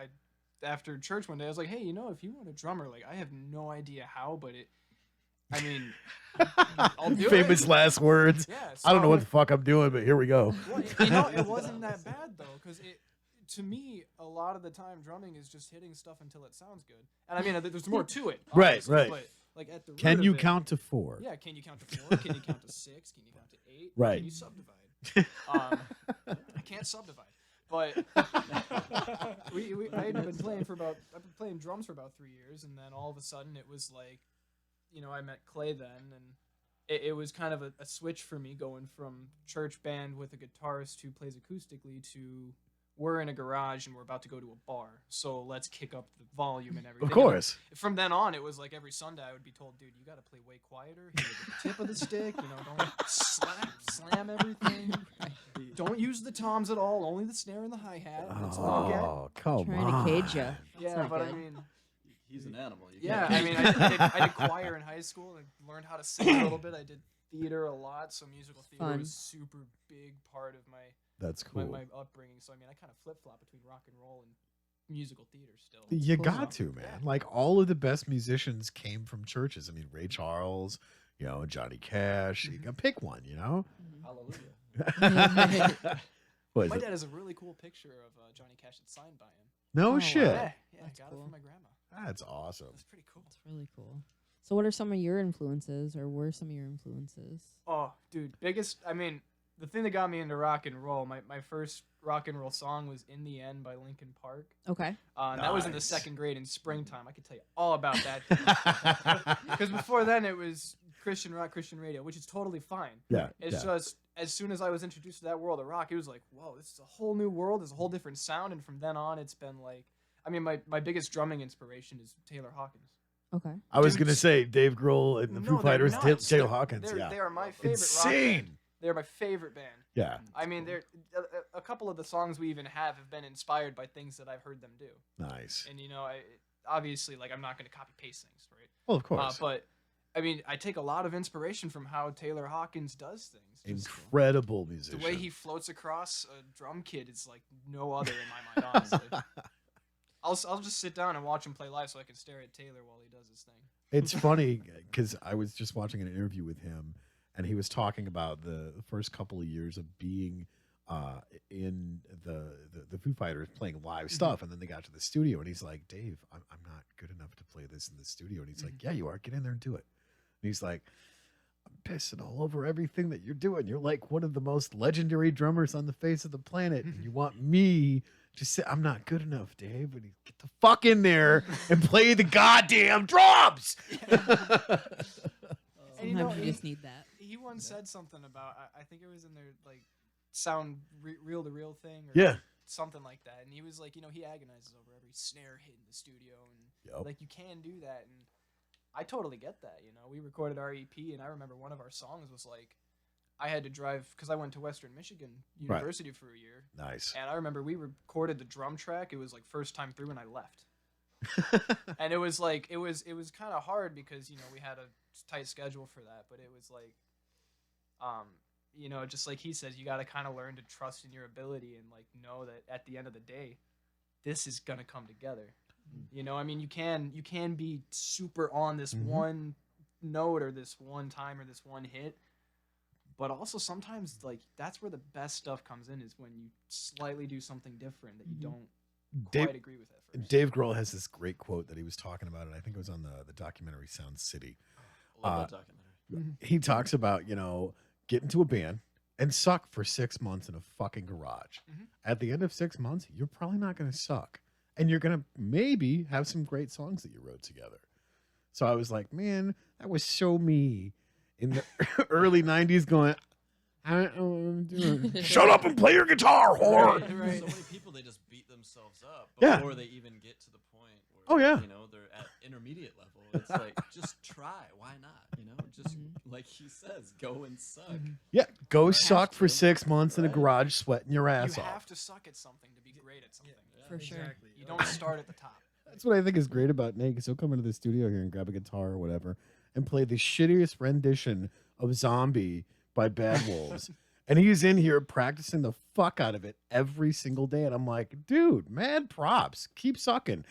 after church one day, I was like, "Hey, if you want a drummer, like I have no idea how, but I'll do Famous it." last words. Yeah, I don't know so- what the fuck I'm doing, but here we go. Well, it wasn't that bad though, because to me, a lot of the time, drumming is just hitting stuff until it sounds good. And I mean, there's more to it. Right, obviously, right. But like at the root Can of you it- count to 4? Yeah, can you count to 4? Can you count to 6? Can you count to 8? Right. Can you subdivide? I can't subdivide, but I had been playing I've been playing drums for about 3 years, and then all of a sudden it was like, I met Clay then, and it was kind of a switch for me going from church band with a guitarist who plays acoustically to we're in a garage and we're about to go to a bar, so let's kick up the volume and everything. Of course. And from then on, it was like every Sunday I would be told, dude, you got to play way quieter. Hit it with the tip of the stick. Don't slam everything. Don't use the toms at all. Only the snare and the hi-hat. That's all you get. Oh, come Trying on. to cage you. Yeah, not but good. I mean, He's an animal. You yeah, can't I mean, I did choir in high school and learned how to sing a little bit. I did theater a lot, so musical theater Fun. was super big part of my That's cool. my upbringing. So I mean, I kind of flip flop between rock and roll and musical theater still. You Cool. got to, man. Like all of the best musicians came from churches. I mean, Ray Charles, you know, Johnny Cash. You can pick one, you know. Hallelujah. What is My it? dad has a really cool picture of Johnny Cash that's signed by him. No Oh, shit. Yeah, I That's got cool. it from my grandma. That's awesome. That's pretty cool. It's really cool. So, what are some of your influences, or were some of your influences? Oh, dude, the thing that got me into rock and roll, my first rock and roll song was "In the End" by Linkin Park. Okay. And that was in the Nice. second grade in springtime. I could tell you all about that. Because before then, it was Christian rock, Christian radio, which is totally fine. Yeah. It's just, as soon as I was introduced to that world of rock, it was like, whoa, this is a whole new world. There's a whole different sound. And from then on, it's been like, my biggest drumming inspiration is Taylor Hawkins. Okay. I was Dude, gonna say Dave Grohl and the No, Foo they're Fighters, nuts. Taylor Hawkins. They're, Yeah. They are my favorite rock band. Insane. They're my favorite band. Yeah. I mean, they're a couple of the songs we even have been inspired by things that I've heard them do. Nice. And obviously, like, I'm not going to copy paste things, right? Well, of course. But I mean, I take a lot of inspiration from how Taylor Hawkins does things. Just Incredible the musician. way he floats across a drum kit is like no other in my mind, honestly. I'll just sit down and watch him play live so I can stare at Taylor while he does his thing. It's funny because I was just watching an interview with him, and he was talking about the first couple of years of being in the Foo Fighters playing live stuff, and then they got to the studio, and he's like, "Dave, I'm not good enough to play this in the studio," and he's like, "Yeah, you are. Get in there and do it." And he's like, "I'm pissing all over everything that you're doing. You're like one of the most legendary drummers on the face of the planet, and you want me." Just say, I'm not good enough, Dave. And he get the fuck in there and play the goddamn drums. And you know, Sometimes you just need that. He once said something about, I think it was in their like sound reel to reel thing, or Yeah. something like that. And he was like, he agonizes over every snare hit in the studio, and Yep. like you can do that. And I totally get that. We recorded our EP, and I remember one of our songs was like, I had to drive because I went to Western Michigan Right. University for a year, Nice. and I remember we recorded the drum track. It was like first time through, and I left. And it was like it was kind of hard because we had a tight schedule for that, but it was like just like he says, you got to kind of learn to trust in your ability and like know that at the end of the day this is going to come together. I mean, you can be super on this Mhm. one note or this one time or this one hit, but also sometimes like that's where the best stuff comes in, is when you slightly do something different that you don't Dave, quite agree with at first. Dave Grohl has this great quote that he was talking about, and I think it was on the documentary Sound City. Love that documentary. He talks about, get into a band and suck for 6 months in a fucking garage. Mhm. At the end of 6 months, you're probably not going to suck. And you're going to maybe have some great songs that you wrote together. So I was like, man, that was so me in the early 90s going, I don't know what I'm doing. Shut up and play your guitar, whore. Right. So many people, they just beat themselves up Yeah. before they even get to the point where Oh, yeah. they're at intermediate level. It's like, just try. Why not? Just like he says, go and suck. Yeah, go suck for to. 6 months in a Right. garage sweating your ass You off. have to suck at something to be great at something. For sure. Exactly. You don't start at the top. That's what I think is great about Nate, because he'll come into the studio here and grab a guitar or whatever and play the shittiest rendition of Zombie by Bad Wolves. And he's in here practicing the fuck out of it every single day. And I'm like, dude, mad props. Keep sucking.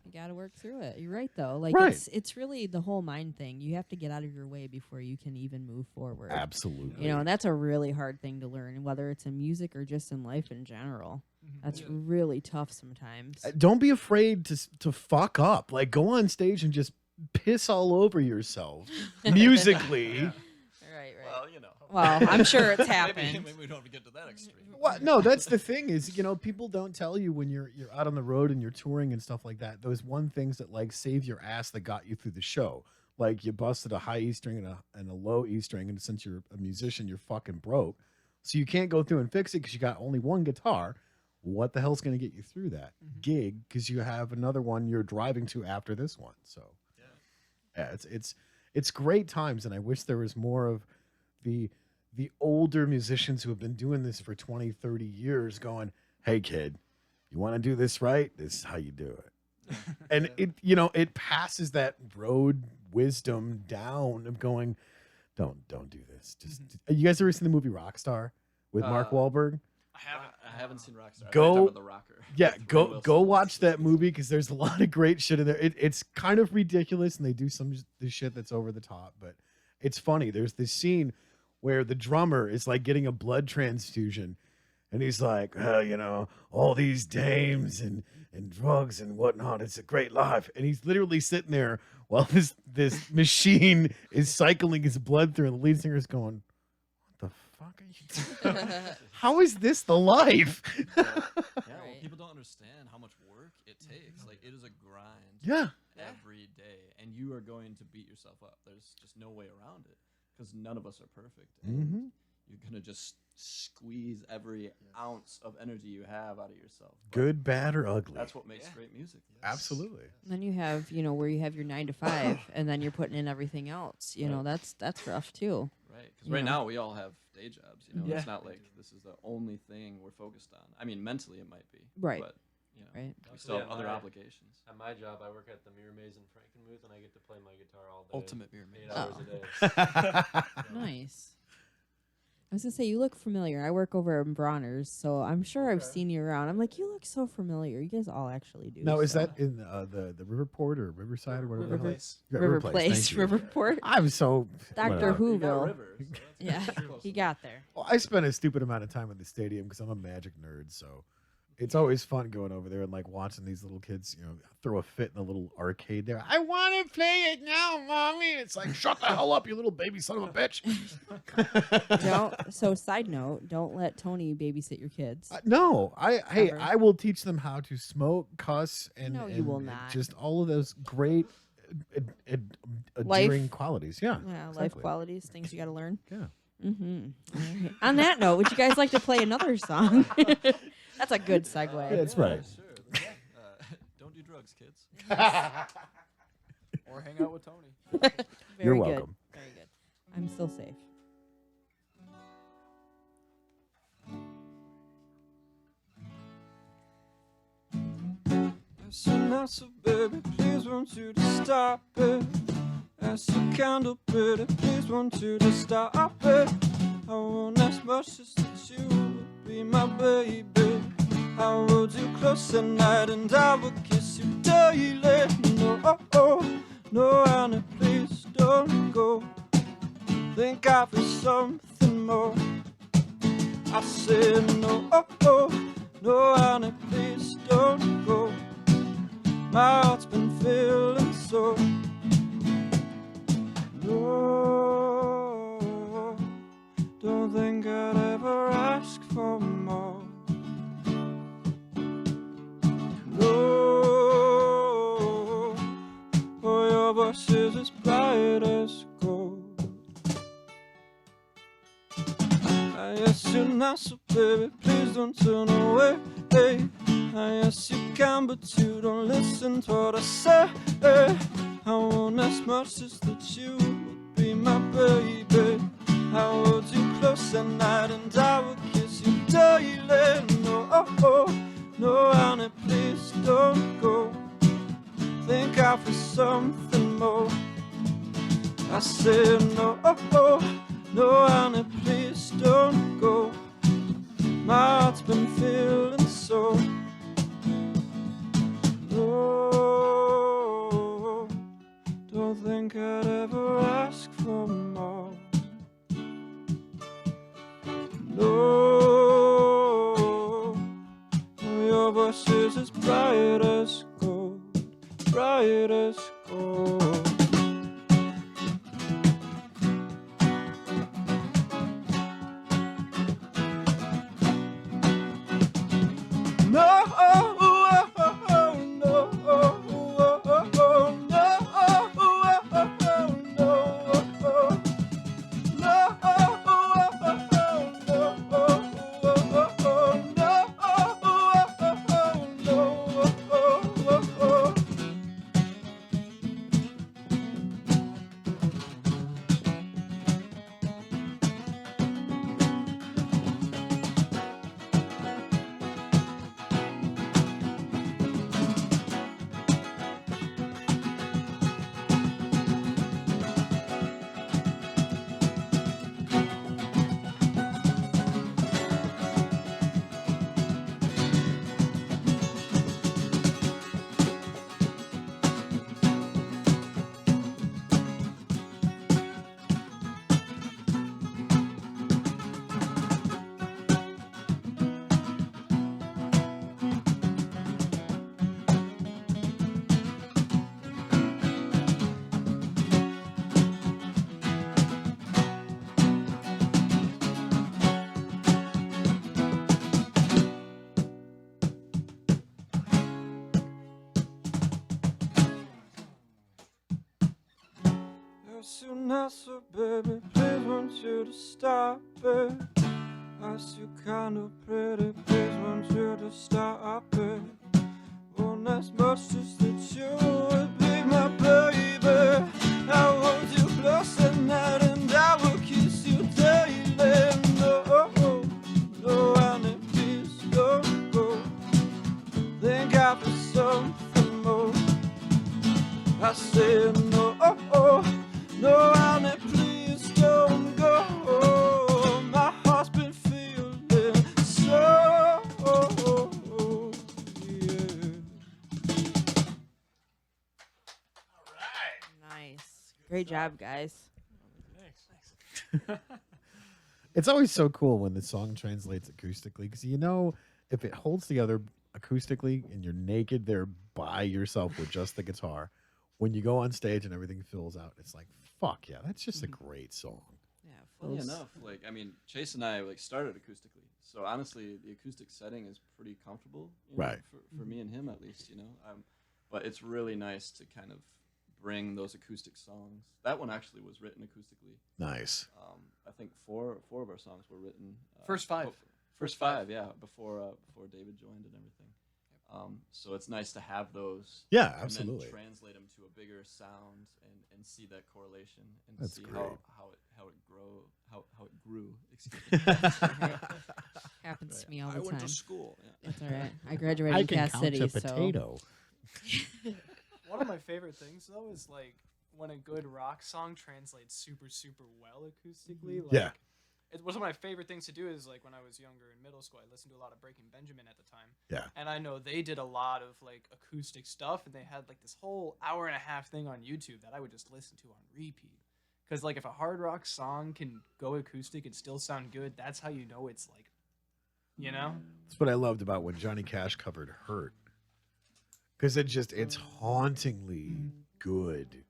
You got to work through it. You're right, though. Like, Right. it's really the whole mind thing. You have to get out of your way before you can even move forward. Absolutely. And that's a really hard thing to learn, whether it's in music or just in life in general. That's Yeah. really tough sometimes. Don't be afraid to fuck up. Like, go on stage and just piss all over yourself musically. Right, Well, Well, I'm sure it's maybe, happened. maybe we don't have to get to that extreme. Well, no, that's the thing is, people don't tell you when you're out on the road and you're touring and stuff like that. Those one things that like save your ass that got you through the show. Like you busted a high E string and a low E string, and since you're a musician, you're fucking broke. So you can't go through and fix it because you got only one guitar. What the hell's going to get you through that gig? Because you have another one you're driving to after this one. So yeah, it's great times, and I wish there was more of the older musicians who have been doing this for 20, 30 years going, hey kid, you want to do this right? This is how you do it. And it passes that road wisdom down of going, don't do this. Just you guys ever seen the movie Rockstar with Mark Wahlberg? I haven't. I haven't seen Rockstar. I Go- thought you were talking about the Rocker. Yeah, With Ray go Wilson. watch that movie because there's a lot of great shit in there. It's kind of ridiculous and they do some the shit that's over the top, but it's funny. There's this scene where the drummer is like getting a blood transfusion, and he's like, all these dames and drugs and whatnot. It's a great life, and he's literally sitting there while this machine is cycling his blood through, and the lead singer is going, "What the fuck are you doing? How is this the life?" Yeah, well, Right. people don't understand how much work it takes. Like, it is a grind Yeah. every day, and you are going to beat yourself up. There's just no way around it because none of us are perfect. And Mm-hmm. you're gonna just squeeze every ounce of energy you have out of yourself. But Good, bad, or ugly. That's what makes great music. Absolutely. And then you have, where you have your 9 to 5, and then you're putting in everything else. That's rough too. Right. Because You right know. now we all have day jobs. Yeah. It's not like this is the only thing we're focused on. I mean, mentally it might be. Right. But Right. we still have Yeah, other my- obligations. At my job, I work at the Mirror Maze in Frankenmuth, and I get to play my guitar all day. Ultimate mirror 8 maze. hours Oh. a day. Nice. I was gonna say you look familiar. I work over in Bronner's, so I'm sure I've Okay. seen you around. I'm like, you look so familiar. You guys all actually do. Now, is so. that in the Riverport or Riverside or whatever? the hell? Place. Yeah, River Place, Place, thank you. Riverport? I'm so Dr. whatever. Who? You got Whoville. River, so that's Yeah, pretty close he enough. got there. Well, I spend a stupid amount of time in the stadium because I'm a Magic nerd. So it's always fun going over there and like watching these little kids, throw a fit in a little arcade there. I want to play it now, mommy. It's like, shut the hell up, you little baby son of a bitch. So side note, don't let Tony babysit your kids. No, Ever. I will teach them how to smoke, cuss, and No, you and- will and not. just all of those great Life- endearing qualities. Yeah, Yeah, life exactly. qualities, things you got to learn. Yeah. Mm-hmm. On that note, would you guys like to play another song? That's a good segue. Yeah, that's right. Sure. Don't do drugs, kids. Or hang out with Tony. Very You're good. welcome. Very good. I'm still safe. So baby, please won't you to stop it? As a candle, pretty, please won't you to stop it? I want as much as that you would be my baby. I would you close at night and I would kiss you daily. No, honey, please don't go. Think I feel something more. I said no, honey, please don't go. My heart's been feeling so. No, don't think I'd ever ask for more. No, for your voice is as bright as gold. I ask you now, so baby, please don't turn away. I ask you can, but you don't listen to what I say. I want as much as that you would be my baby. I hold you close at night and I would kiss you daily. No, honey, please don't go. Think I feel something more. I said no, honey, please don't go. My heart's been feeling so. No, don't think I'd ever ask for more. No, your voice is as bright as gold, bright as gold. No, soon as so baby, please want you to stop it. I still kind of pretty, please want you to stop it. Want as much as that you would be my baby. I want you close at night and I will kiss you daily. No, no, honey, please don't go. Think I for something more. I said no, no, honey, please don't go. My heart's been feeling so, yeah. Nice. Great job, guys. It's always so cool when the song translates acoustically because you know if it holds together acoustically and you're naked there by yourself with just the guitar, when you go on stage and everything fills out, it's like, fuck yeah, that's just a great song. Yeah. Funny feels- enough, like I mean, Chase and I like started acoustically, so honestly, the acoustic setting is pretty comfortable, you know, Right. For me and him at least, you know. But it's really nice to kind of bring those acoustic songs. That one actually was written acoustically. Nice. I think four of our songs were written. First five. First five, yeah, before David joined and everything. So it's nice to have those. Yeah, And absolutely. then translate them to a bigger sound and see that correlation and That's see great. how it grew. Excuse me. Happens to me all the I time. went to school. Yeah. It's all right. I graduated I in can Cass count City, a so potato. One of my favorite things though is like when a good rock song translates super well acoustically. Like, Yeah. It was one of my favorite things to do is like when I was younger in middle school, I listened to a lot of Breaking Benjamin at the time. Yeah. And I know they did a lot of like acoustic stuff and they had like this whole hour and a half thing on YouTube that I would just listen to on repeat. Cause like if a hard rock song can go acoustic and still sound good, that's how you know it's like, you know? That's what I loved about when Johnny Cash covered "Hurt," because it's hauntingly good.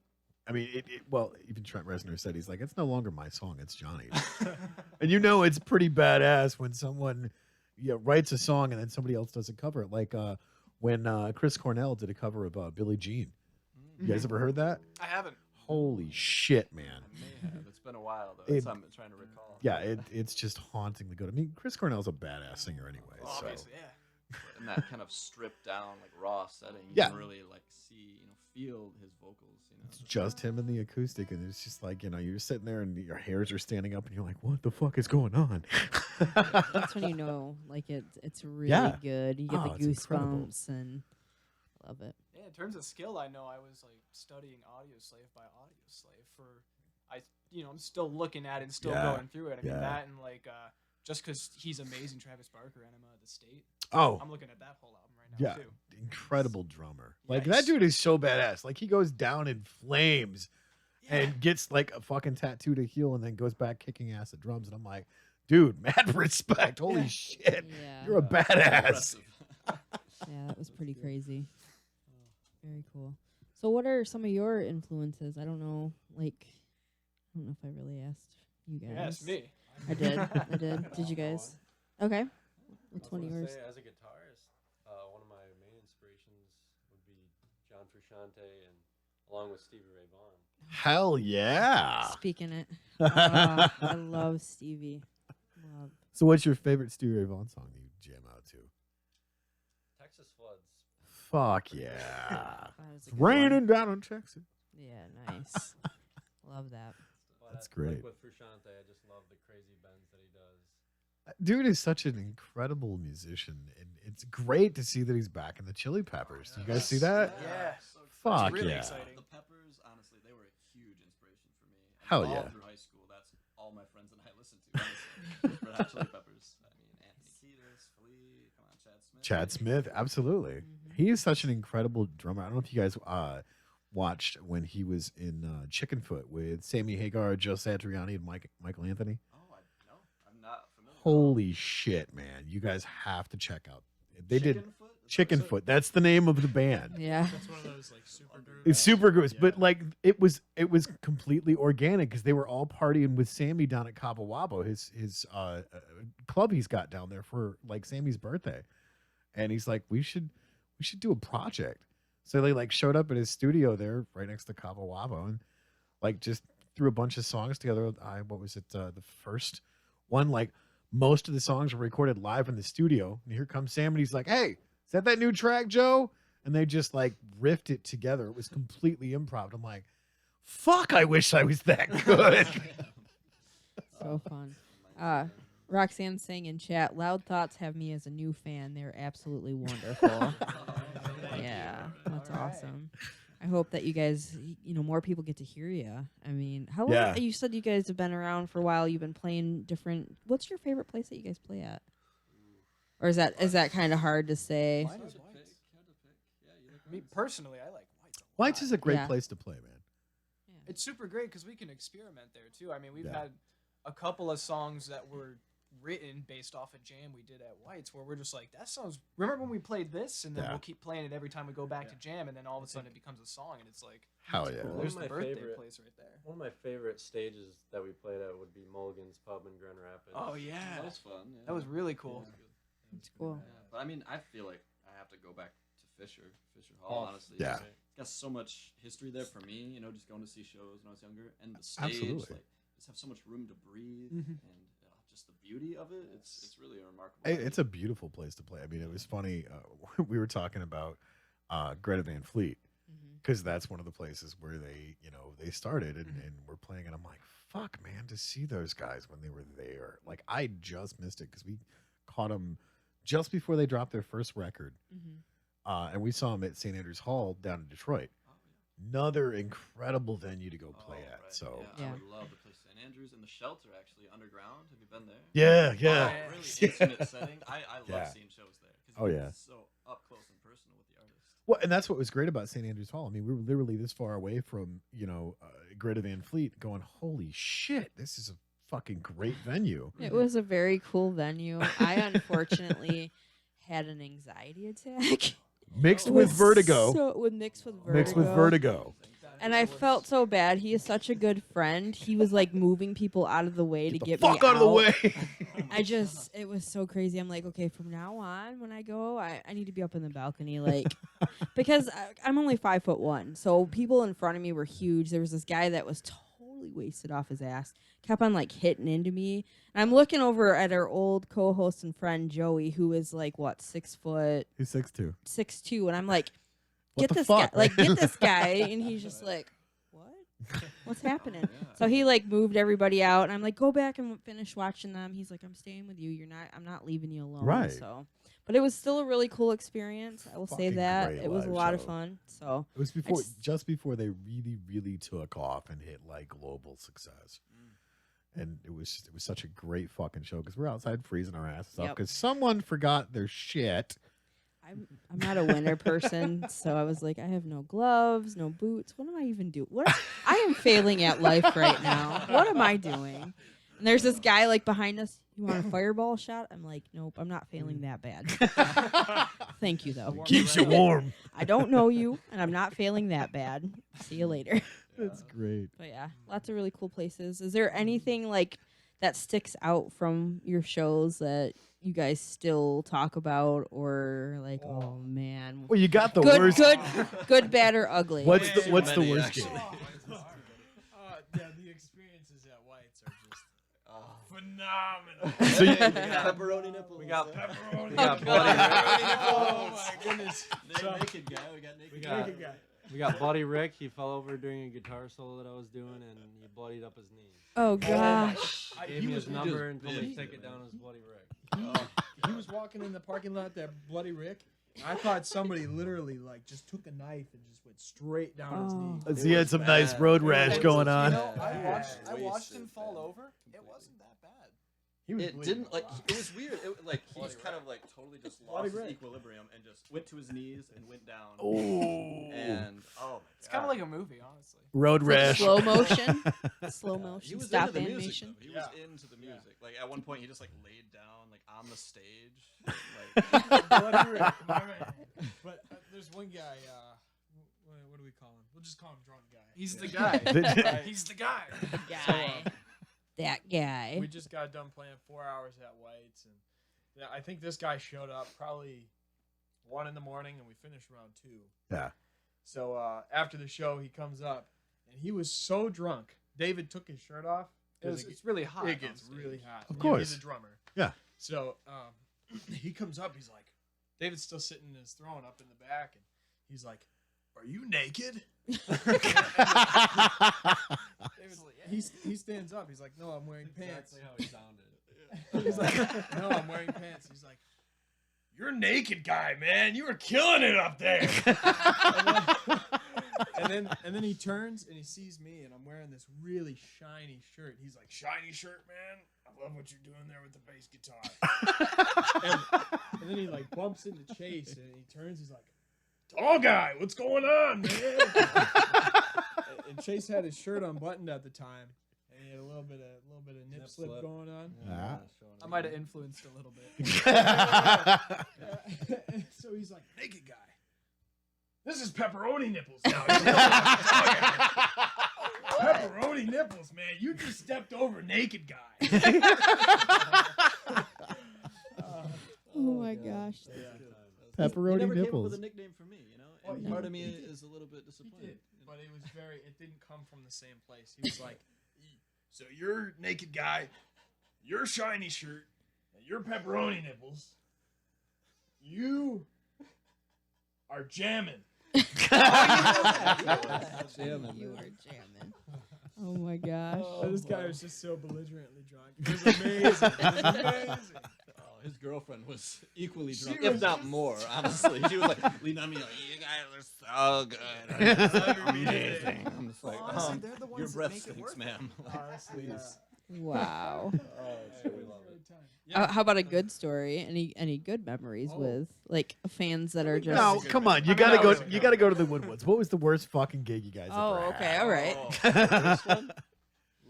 I mean, well, even Trent Reznor said he's like, it's no longer my song, it's Johnny's, and you know it's pretty badass when someone writes a song and then somebody else does a cover. Like when Chris Cornell did a cover of Billie Jean. You guys ever heard that? I haven't. Holy shit, man! I may have. It's been a while though. That's what I'm trying to recall. Yeah, it's just hauntingly good. I mean, Chris Cornell's a badass singer anyway. So. Obviously, yeah. In that kind of stripped down, like raw setting, you Yeah. can really like see, feel his vocals. It's just him and the acoustic, and it's just like, you're sitting there and your hairs are standing up, and you're like, what the fuck is going on? that's when you know, like it's really Yeah. good. You get Oh, the it's incredible. goosebumps and love it. Yeah, in terms of skill, I know I was like studying Audio Slave by Audio Slave for, I'm still looking at it and still Yeah, going through it. I mean yeah. that and like just because he's amazing, Travis Barker, Enema of the State. Oh, I'm looking at that whole album right now yeah, too. incredible drummer. Yeah, Like he's- that dude is so badass. Like he goes down in flames and gets like a fucking tattoo to heal, and then goes back kicking ass at drums. And I'm like, dude, mad respect. Holy shit, Yeah. you're a badass. Impressive. Yeah, that was pretty crazy. Very cool. So, what are some of your influences? I don't know. Like, I don't know if I really asked you guys. Yeah, it's me. I did. I did. Did you guys? Okay. What's one of yours? As a guitarist, one of my main inspirations would be John Frusciante, and along with Stevie Ray Vaughan. Hell yeah. Speaking it. I love Stevie. Love. So, what's your favorite Stevie Ray Vaughan song that you jam out to? Texas Floods. Fuck yeah. That is a It's good one. raining down in Texas. Yeah, nice. Love that. But That's great. Like with Frusciante, I just love the crazy bends that he does. Dude is such an incredible musician, and it's great to see that he's back in the Chili Peppers. You guys see that? Yeah. Fuck really yeah. exciting. The Peppers, honestly, they were a huge inspiration for me. And Hell all yeah. Through high school, that's all my friends and I listened to. honestly. Red Hot Chili Peppers. I mean, Anthony Kiedis, Flea, come on, Chad Smith. Chad Smith, absolutely. He is such an incredible drummer. I don't know if you guys watched when he was in Chickenfoot with Sammy Hagar, Joe Satriani, and Michael Anthony. Oh, no, I'm not familiar. Holy shit, man! You guys have to check out. They did Chickenfoot? Chickenfoot. That's the name of the band. Yeah. That's one of those like super groups. It's super groups, but Yeah. like it was completely organic because they were all partying with Sammy down at Cabo Wabo, his club he's got down there for like Sammy's birthday, and he's like, we should do a project. So they like showed up at his studio there right next to Cabo Wabo and like just threw a bunch of songs together. What was it? The first one, like most of the songs were recorded live in the studio. And here comes Sam, and he's like, "Hey, is that new track, Joe?" And they just like riffed it together. It was completely improv. I'm like, "Fuck! I wish I was that good." So fun. Roxanne saying in chat, "Loud Thoughts have me as a new fan. They're absolutely wonderful." Yeah, that's awesome. I hope that you guys, more people get to hear you. I mean, how long? Yeah. You said you guys have been around for a while. You've been playing different. What's your favorite place that you guys play at? Or is that kind of hard to say? Mine is White's. Me personally, I like White's. White's is a great Yeah. place to play, man. It's super great because we can experiment there too. I mean, we've Yeah. had a couple of songs that were written based off a jam we did at White's, where we're just like, that sounds. Remember when we played this, and then Yeah. we'll keep playing it every time we go back to jam, and then all of a sudden it becomes a song, and it's like, Hell yeah. One there's of the my birthday favorite- place right there. One of my favorite stages that we played at would be Mulligan's Pub in Grand Rapids. Oh yeah, That was fun. Yeah. that was really cool. It's cool. Yeah, but I mean, I feel like I have to go back to Fisher Hall. Honestly, Yeah. it's got so much history there for me. Just going to see shows when I was younger, and the stage, Absolutely. like, just have so much room to breathe, Mhm. and just the beauty of it. It's really a remarkable. It's a beautiful place to play. I mean, it was funny. We were talking about Greta Van Fleet because that's one of the places where they started and we're playing. And I'm like, fuck, man, to see those guys when they were there. Like, I just missed it because we caught them just before they dropped their first record. And we saw them at St. Andrews Hall down in Detroit. Another incredible venue to go play at. Right. So, yeah, Yeah. I would love to play St. Andrews and the Shelter actually underground. Have you been there? yeah. Oh, really intimate setting. I love Yeah. seeing shows there because Oh, yeah. it's so up close and personal with the artist. Well, and that's what was great about St. Andrews Hall. I mean, we were literally this far away from, Greta Van Fleet going, holy shit, this is a fucking great venue. It was a very cool venue. I unfortunately had an anxiety attack. Mixed It with was vertigo. Mixed with vertigo. Mixed with vertigo. And I felt so bad. He is such a good friend. He was like moving people out of the way to The get fuck me out of the way. it was so crazy. I'm like, okay, from now on, when I go, I need to be up in the balcony, like, because I'm only 5'1", so people in front of me were huge. There was this guy that was totally wasted off his ass, kept on like hitting into me, and I'm looking over at our old co-host and friend Joey, who is like 6 foot He's 6'2". 6'2", and I'm like, What get the this fuck, guy, like, man? get this guy, and he's just like, what? What's happening? Yeah. So he like moved everybody out, and I'm like, go back and finish watching them. He's like, I'm staying with you. I'm not leaving you alone. Right. So, but it was still a really cool experience. I will say Fucking that great it was a live lot of show. fun. So It was just before they really, really took off and hit like global success. And it was such a great fucking show because we're outside freezing our asses off Yep. because someone forgot their shit. I'm not a winter person, so I was like, I have no gloves, no boots. What am I even doing? I am failing at life right now. What am I doing? And there's this guy like behind us. You want a fireball shot? I'm like, nope, I'm not failing that bad. Thank you though. Keeps you warm. I don't know you, and I'm not failing that bad. See you later. That's great. But yeah, lots of really cool places. Is there anything like that sticks out from your shows that you guys still talk about, or like, oh man, Well, you got the good, worst. good, bad or ugly? What's the Many, worst actually. game? The experiences at White's are just phenomenal. So you- Pepperoni nipples. We got Pepperoni. we got Oh, Buddy God. Rick. Oh my goodness. So- Naked guy. We got naked We guy. got- We got Buddy Rick. He fell over during a guitar solo that I was doing, and he bloodied up his knee. Oh gosh. Gave me his number and told me to take it down as Bloody Rick. He was walking in the parking lot, that Bloody Rick. I thought somebody literally like just took a knife and just went straight down his Oh. knee. He had some nice road rash going on. You know, I Yeah. watched him Wasted, fall man. over. It wasn't that bad. He was It bleeding. didn't it was weird. He just kind of like totally just Bloody lost his Rick. equilibrium and just went to his knees and went down. Oh, And oh my It's kind of like a movie, honestly. road It's like rash. slow motion, slow He motion, was stop into the music. animation. Though. He Yeah. was into the music. Like at one point, he just like laid down like on the stage. Bloody Rick, my man. But there's one guy. What do we call him? We'll just call him Drunk Guy. He's the guy. Right. He's the guy. Guy. That guy. We just got done playing 4 hours at White's, and yeah, I think this guy showed up probably 1 in the morning, and we finished around 2. Yeah. So after the show, he comes up, and he was so drunk David took his shirt off. It's really hot. It on gets stage. really hot. Of You know, course. he's a drummer. Yeah. So he comes up. He's like, David's still sitting in his throne up in the back, and he's like, "Are you naked?" David's like, he stands up. He's like, "No, I'm wearing pants." Exactly how he sounded. He's like, "No, I'm wearing pants." He's like, "You're naked, guy, man. You were killing it up there." and then he turns and he sees me, and I'm wearing this really shiny shirt. He's like, "Shiny shirt, man. I love what you're doing there with the bass guitar." and then he like bumps into Chase, and he turns. He's like, "Tall guy, what's going on, man?" and Chase had his shirt unbuttoned at the time, and he had a little bit of nip slip going on. Ah. I might have influenced a little bit. So he's like, "Naked guy. This is pepperoni nipples now." You know what I'm talking about. Pepperoni nipples, man. You just stepped over naked guy. Oh my gosh. He Pepperoni never came up nipples. with a nickname for me, you know. Oh, And he part did. of me He did. is a little bit He disappointed. did, but it didn't come from the same place. He was like, "So you're naked guy, you're shiny shirt, and you're pepperoni nipples. You are jamming." Jamming, You man. are jamming. Oh my gosh. This guy was just so belligerently drunk. It was amazing. It was amazing. Oh, his girlfriend was equally She drunk, was if not just- more. Honestly, she was like leaning on me like, "You guys are so good, amazing." I'm just like, Honestly, they're the "Your ones that breath make it stinks, worth it. ma'am." Honestly, Please. Wow. It was a great time. How about a good story? Any good memories Oh. with like fans that are just? No, That's a good come one. on. You I mean, gotta that go. was a You good gotta one. go to the Woodwoods. What was the worst fucking gig you guys Oh, ever okay, had? all right. First one?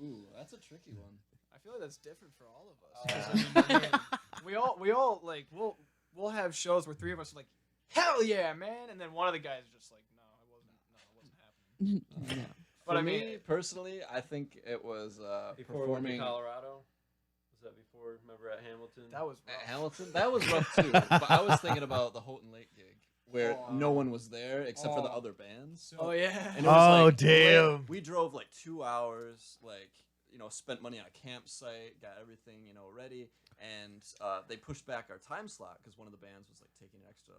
Ooh, that's a tricky one. I feel like that's different for all of us. 'Cause, I mean, we all like we'll have shows where three of us are like, "Hell yeah, man," and then one of the guys is just like, "No, it wasn't happening." No. But For I mean, me personally, I think it was Before we went to performing Colorado. Was that before? Remember at Hamilton? that was at rough. Hamilton. That was rough too. But I was thinking about the Houghton Lake gig where Oh. no one was there except for the Oh. other bands. So, Oh yeah. And it was Oh, like, damn. We drove like 2 hours, like, you know, spent money on a campsite, got everything, you know, ready, and they pushed back our time slot because one of the bands was like taking an extra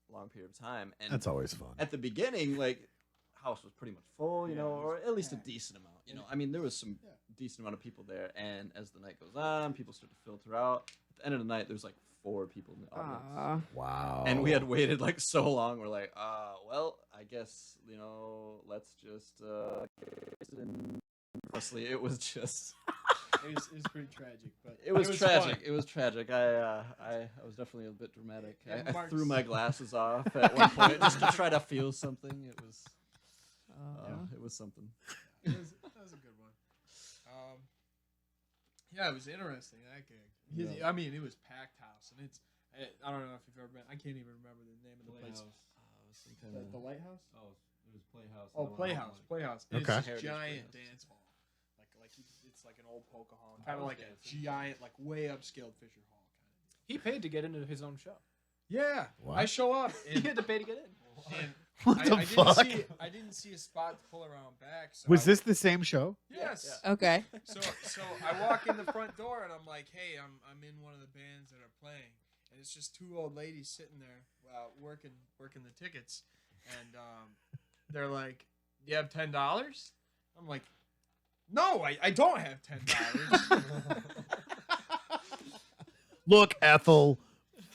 long period of time. And That's always fun. at the beginning, like, house was pretty much full, you Yeah, know, it was or at least a packed. decent amount. You know, I mean, there was some Yeah. decent amount of people there, and as the night goes on, people start to filter out. At the end of the night, there's like 4 people in the audience. Aw. Wow. And we had waited like so long. We're like, well, I guess, you know, let's just. Honestly, it was just. it was pretty tragic, but It was fun. tragic. It was tragic. I was definitely a bit dramatic. Yeah, I Mark's- threw my glasses off at one point just to try to feel something. It was. It was something. That was a good one. Yeah, it was interesting, that gig. Yeah. I mean, it was packed house, and I don't know if you've ever been. I can't even remember the name of the place. The Lighthouse. Oh, it was Playhouse. Oh, Playhouse. Playhouse. It's Okay. this Heritage giant Playhouse. dance hall. It's like an old polka hall, kind of like a giant, like way upscaled Fisher Hall kind of. He paid to get into his own show. Yeah, What? I show up He and, had to pay to get in. and What the fuck? I didn't see a spot to pull around back. So Was I- this the same show? Yes. Okay. So I walk in the front door and I'm like, hey, I'm in one of the bands that are playing, and it's just 2 old ladies sitting there working the tickets, and they're like, do you have $10? I'm like, no, I don't have $10. Look, Ethel,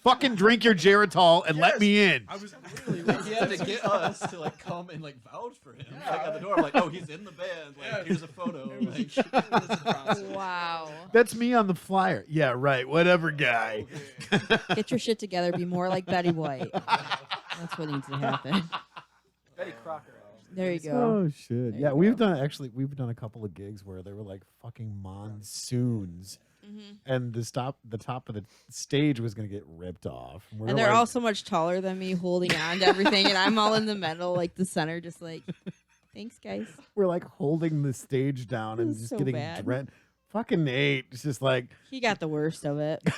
fucking drink your Geritol and let Yes. me in. I was literally Like, he had to get us to like come and like vouch for him. Yeah. Like at the door, I'm like, oh, he's in the band. Like, Yeah. here's a photo. It was, Like, it was a process. Wow. That's me on the flyer. Yeah, right. Whatever, guy. Get your shit together. Be more like Betty White. That's what needs to happen. Betty Crocker. There you go. Oh shit! There Yeah, you we've go. done a couple of gigs where they were like fucking monsoons, Mhm. and the top of the stage was gonna get ripped off. We're And they're like, all so much taller than me, holding on to everything, and I'm all in the middle, like the center, just like, thanks, guys. we're like holding the stage down and This is just so getting bad. fucking Nate. It's just like He got the worst of it.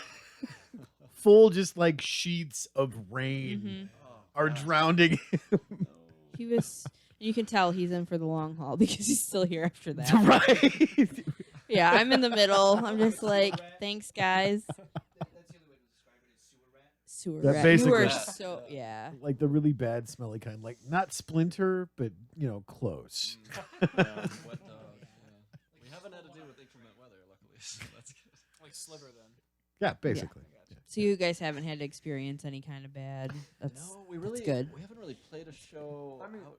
full, just like sheets of rain Mhm. are drowning. He was, You can tell he's in for the long haul because he's still here after that. Right. Yeah, I'm in the middle. I'm just like, thanks, guys. That's the only way to describe it is sewer rat. Sewer That rat. basically- You were Yeah. so yeah. Like the really bad, smelly kind. Like not Splinter, but close. Wet dog. Yeah. We haven't had to deal with inclement weather, luckily. So that's good. Like Sliver then. Yeah, basically. So you guys haven't had to experience any kind of bad. That's No, we really good. We haven't really played a show I mean- outdoors,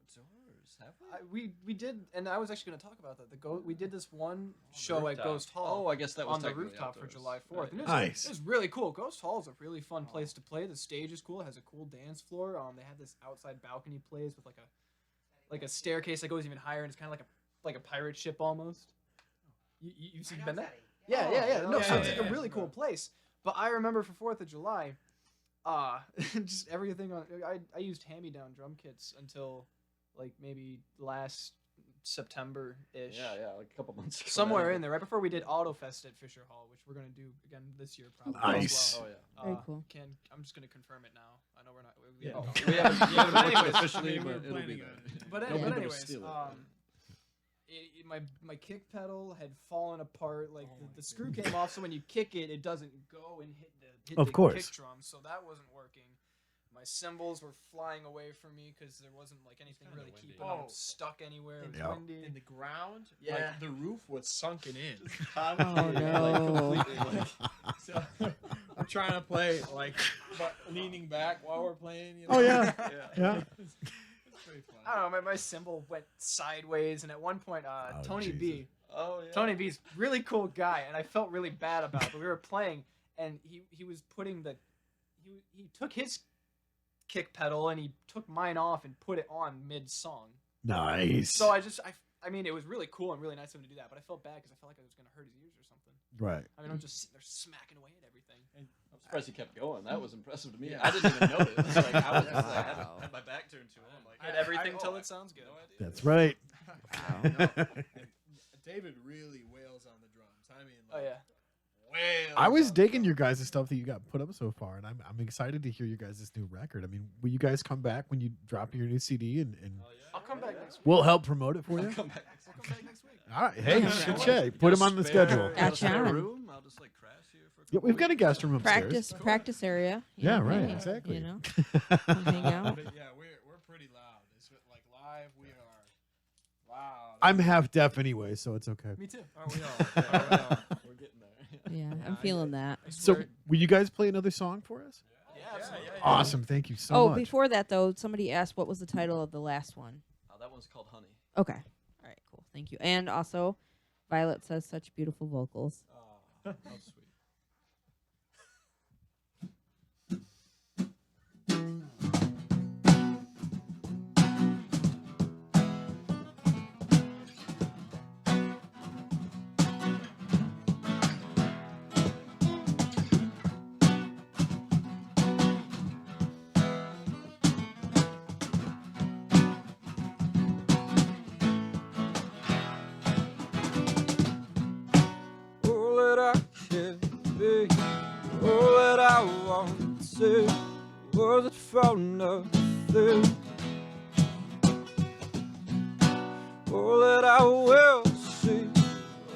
have we? We did, and I was actually going to talk about that. We did this one show at rooftop. Ghost Hall. Oh, I guess that was on the technically rooftop for outdoors. July 4th. Right. And it was, Nice. It was really cool. Ghost Hall is a really fun place to play. The stage is cool. It has a cool dance floor. They have this outside balcony place with like a staircase that goes even higher, and it's kind of like a pirate ship almost. You've seen been there? Yeah. No, so it's like a really cool place. But I remember for 4th of July, just everything on. I used hand-me-down drum kits until like maybe last September-ish. Yeah, like a couple months ago. Somewhere in there, right before we did Autofest at Fisher Hall, which we're gonna do again this year probably. Nice. As well. Oh yeah. Very cool. I'm just gonna confirm it now. I know we're not. Yeah. Oh, we haven't But booked it anyways, officially, we were but it'll be planning there. on it. But, Nobody but will anyways, steal it. my kick pedal had fallen apart. Like the screw came off, so when you kick it, it doesn't go and hit Of the course. kick drum. So that wasn't working. My cymbals were flying away from me because there wasn't like anything kinda really windy. keeping them Oh. stuck anywhere. It was Yeah. windy. In the ground, Yeah. like the roof was sunken in. Oh Like, no. completely, like, So I'm trying to play like but leaning back while we're playing. You know? Oh, yeah. yeah. Yeah. It's pretty fun. I don't know. My cymbal went sideways, and at one point, Tony Jesus. B. Oh yeah. Tony B's really cool guy, and I felt really bad about it. But we were playing, and he was putting he took his kick pedal and he took mine off and put it on mid song. Nice. So I mean, it was really cool and really nice of him to do that. But I felt bad because I felt like I was gonna hurt his ears or something. Right. I mean, I'm just sitting there smacking away at everything. I'm surprised he kept going. That was impressive to me. Yeah. I didn't even notice. Like, I was just like, Wow. had my back turned to him. I'm like, I had everything till I- it sounds good. no idea. That's right. David really wails on the drums. I mean, Oh like, yeah. wails. I was on the digging your drums. guys' stuff that you got put up so far, and I'm excited to hear your guys' new record. I mean, will you guys come back when you drop your new CD and I'll come back next week. we'll help promote it for you? Come back. We'll come back next week. All right. Hey, Yeah. shit, put him on the schedule. Got a Gotcha. spare room? I'll just like crash here for a Yeah, couple we've got a weeks. guest room upstairs. Practice area. you Yeah, know, right. maybe, Exactly. You know, come hang out. But yeah, we're pretty loud. It's like live. We are loud. I'm half deaf anyway, so it's okay. Me too. Aren't we all? Yeah, we all. We're getting there. Yeah, Yeah, I'm I feeling that. I So, swear- will you guys play another song for us? yeah, absolutely. yeah. Awesome. Thank you so Oh, much. before that though, somebody asked what was the title of the last one. That one's called Honey. Okay. All right. Cool. Thank you. And also, Violet says such beautiful vocals. How sweet. All that I can be, all that I want to, was it for nothing? All that I will see,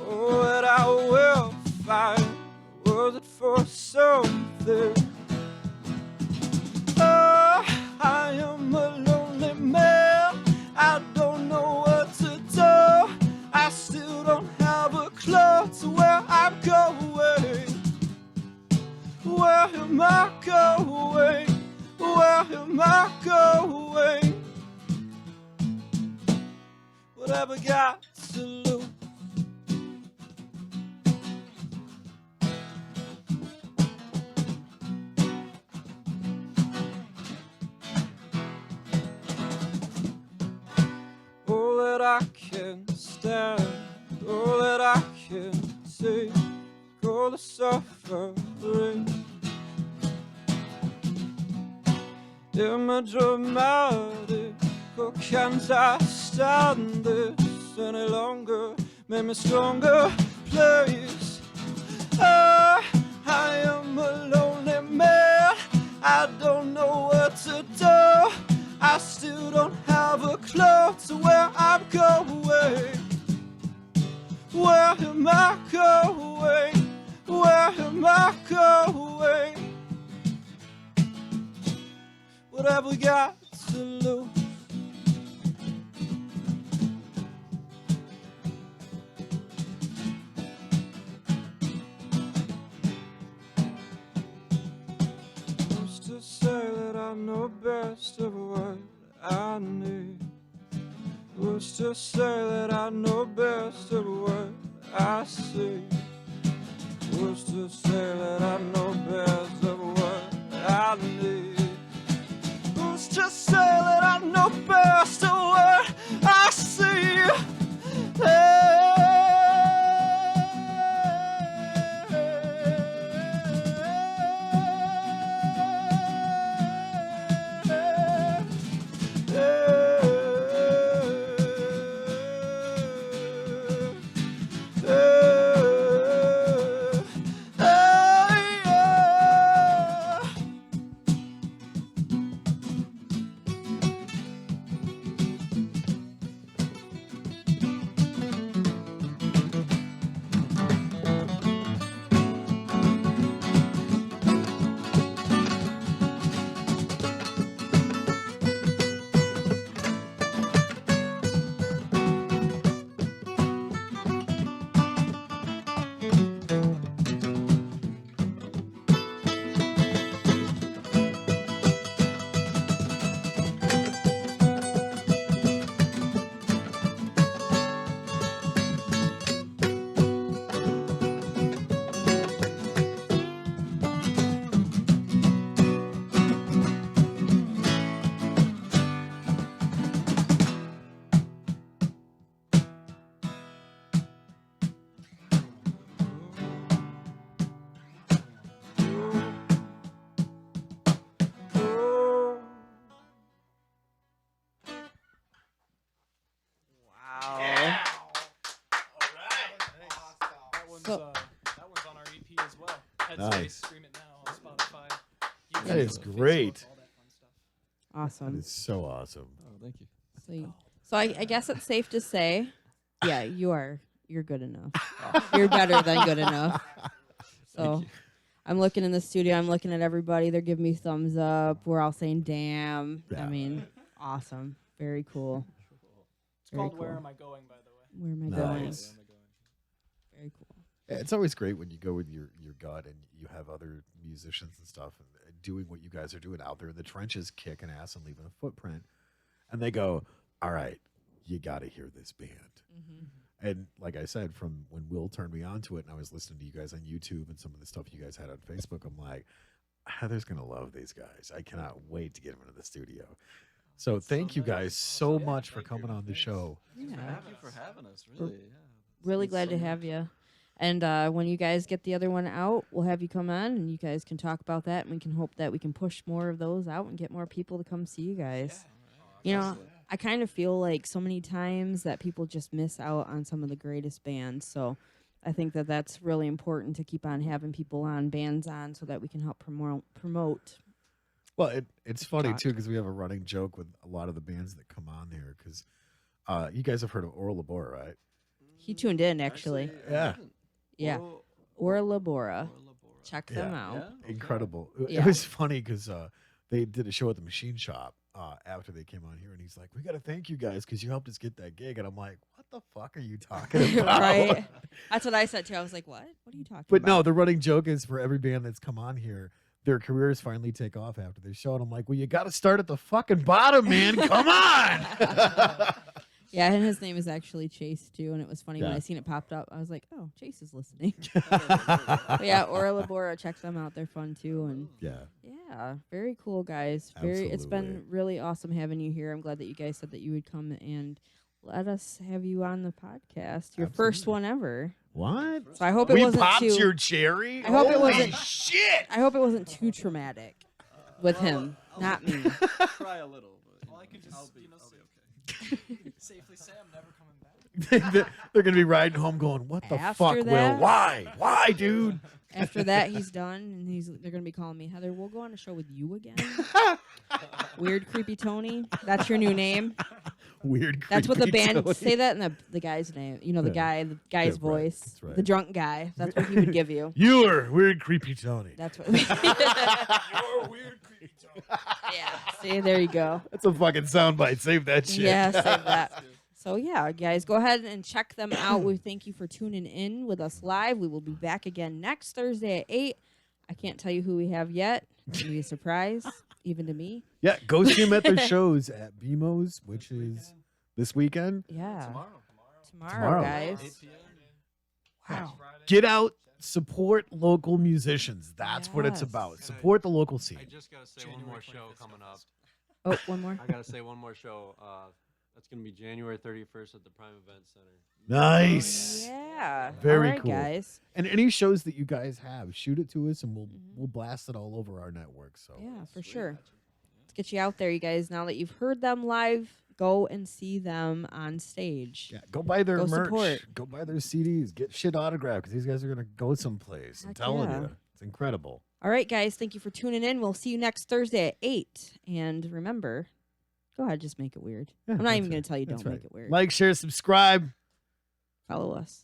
all that I will find, was it for something? Oh, I am a lonely man, I don't know what to do, I still don't have a clue to where I'm going. Where am I going? Where am I going? What have I got to lose? All that I can stand, all that I can take, all the suffering. Am I dramatic, or can't I stand this any longer? Make me stronger, please. Oh, I am a lonely man, I don't know what to do, I still don't have a clue to my going. What have we got to lose? Who's to say that I know best of what I need? Who's to say that I know best of what I see? Who's to say that I know best of what I need? Who's to say that I know best of what I see? That one's on our EP as well. Headspace, Nice. Stream It Now on Spotify. That is YouTube, great. Facebook, all that fun stuff. That Awesome. is so awesome. Oh, thank you. Sweet. So I guess it's safe to say, yeah, you're good enough. You're better than good enough. So I'm looking in the studio. I'm looking at everybody. They're giving me thumbs up. We're all saying, damn. Yeah. I mean, awesome. Very cool. It's Very called Where cool. Am I Going, by the way. Where am I going? Nice. Very cool. Yeah, it's always great when you go with your gut and you have other musicians and stuff and doing what you guys are doing out there in the trenches, kicking ass and leaving a footprint. And they go, all right, you got to hear this band. And like I said, from when Will turned me on to it and I was listening to you guys on YouTube and some of the stuff you guys had on Facebook, I'm like, Heather's going to love these guys. I cannot wait to get them into the studio. So thank you guys so much for coming on the show. Yeah. Thank you for having us. Really, yeah. Really It's glad so to have much. you. And when you guys get the other one out, we'll have you come on and you guys can talk about that. And we can hope that we can push more of those out and get more people to come see you guys. You know, Excellent. I kind of feel like so many times that people just miss out on some of the greatest bands. So I think that that's really important to keep on having people on, bands on, so that we can help promote. Well, it's funny Talk. too because we have a running joke with a lot of the bands that come on here because you guys have heard of Oral Labor, right? He tuned in, actually. I Yeah. haven't. Yeah. Oral- Ora Labora. Oral Labora. Check them Yeah. out. Yeah? Okay. Incredible. Yeah. It was funny because they did a show at the Machine Shop after they came on here, and he's like, "We got to thank you guys because you helped us get that gig." And I'm like, "What the fuck are you talking about?" Right? That's what I said too. I was like, what? What are you talking But about? no, the running joke is for every band that's come on here, their careers finally take off after their show. And I'm like, well, you got to start at the fucking bottom, man. Come on. Yeah, and his name is actually Chase too. And it was funny when Yeah. I seen it popped up. I was like, oh, Chase is listening. But yeah, Ora Labora, check them out. They're fun too. And Yeah. yeah, very cool guys. It's been Absolutely. really awesome having you here. I'm glad that you guys said that you would come and let us have you on the podcast. Your first Absolutely. one ever. What? So I hope it We wasn't popped too. your cherry? I hope it Holy wasn't- shit. I hope it wasn't too traumatic with him, not me. Cry a little. But, Well, I could just, I'll be say, okay. safely say I'm never coming back. They're going to be riding home going, what the After fuck, Will? that- Why? Why, dude? After that, he's done, and they're gonna be calling me Heather. We'll go on a show with you again. Weird, creepy Tony. That's your new name. Weird. That's what the creepy band Tony. say that in the guy's name. You know, the Yeah. guy's Yeah, right. voice. That's right. The drunk guy. That's what he would give you. You are weird, creepy Tony. That's what. You're weird, creepy Tony. Yeah. See, there you go. That's a fucking soundbite. Save that shit. Yeah, save that. So yeah, guys, go ahead and check them out. We thank you for tuning in with us live. We will be back again next Thursday at 8. I can't tell you who we have yet. It's gonna be a surprise, even to me. Yeah, go see them at their shows at BMO's, which is this weekend. Yeah. Tomorrow. Tomorrow, guys. 8 p.m. Wow. Get out, support local musicians. That's what it's Yes. about. Support the local scene. I just gotta say one January more show 25th coming up. Oh, one more. I gotta say one more show. That's gonna be January 31st at the Prime Event Center. Nice. Yeah. Very all right, cool. guys. And any shows that you guys have, shoot it to us, and Mm-hmm. we'll blast it all over our network. So Yeah, for sure. Let's get you out there, you guys. Now that you've heard them live, go and see them on stage. yeah, go buy their Go merch. support. Go buy their CDs. Get shit autographed because these guys are gonna go someplace. I'm Heck telling yeah. you, it's incredible. All right, guys. Thank you for tuning in. We'll see you next Thursday at 8. And remember, go ahead, just make it weird. Yeah, I'm not that's even going right. to tell you That's don't right. make it weird. Like, share, subscribe. Follow us.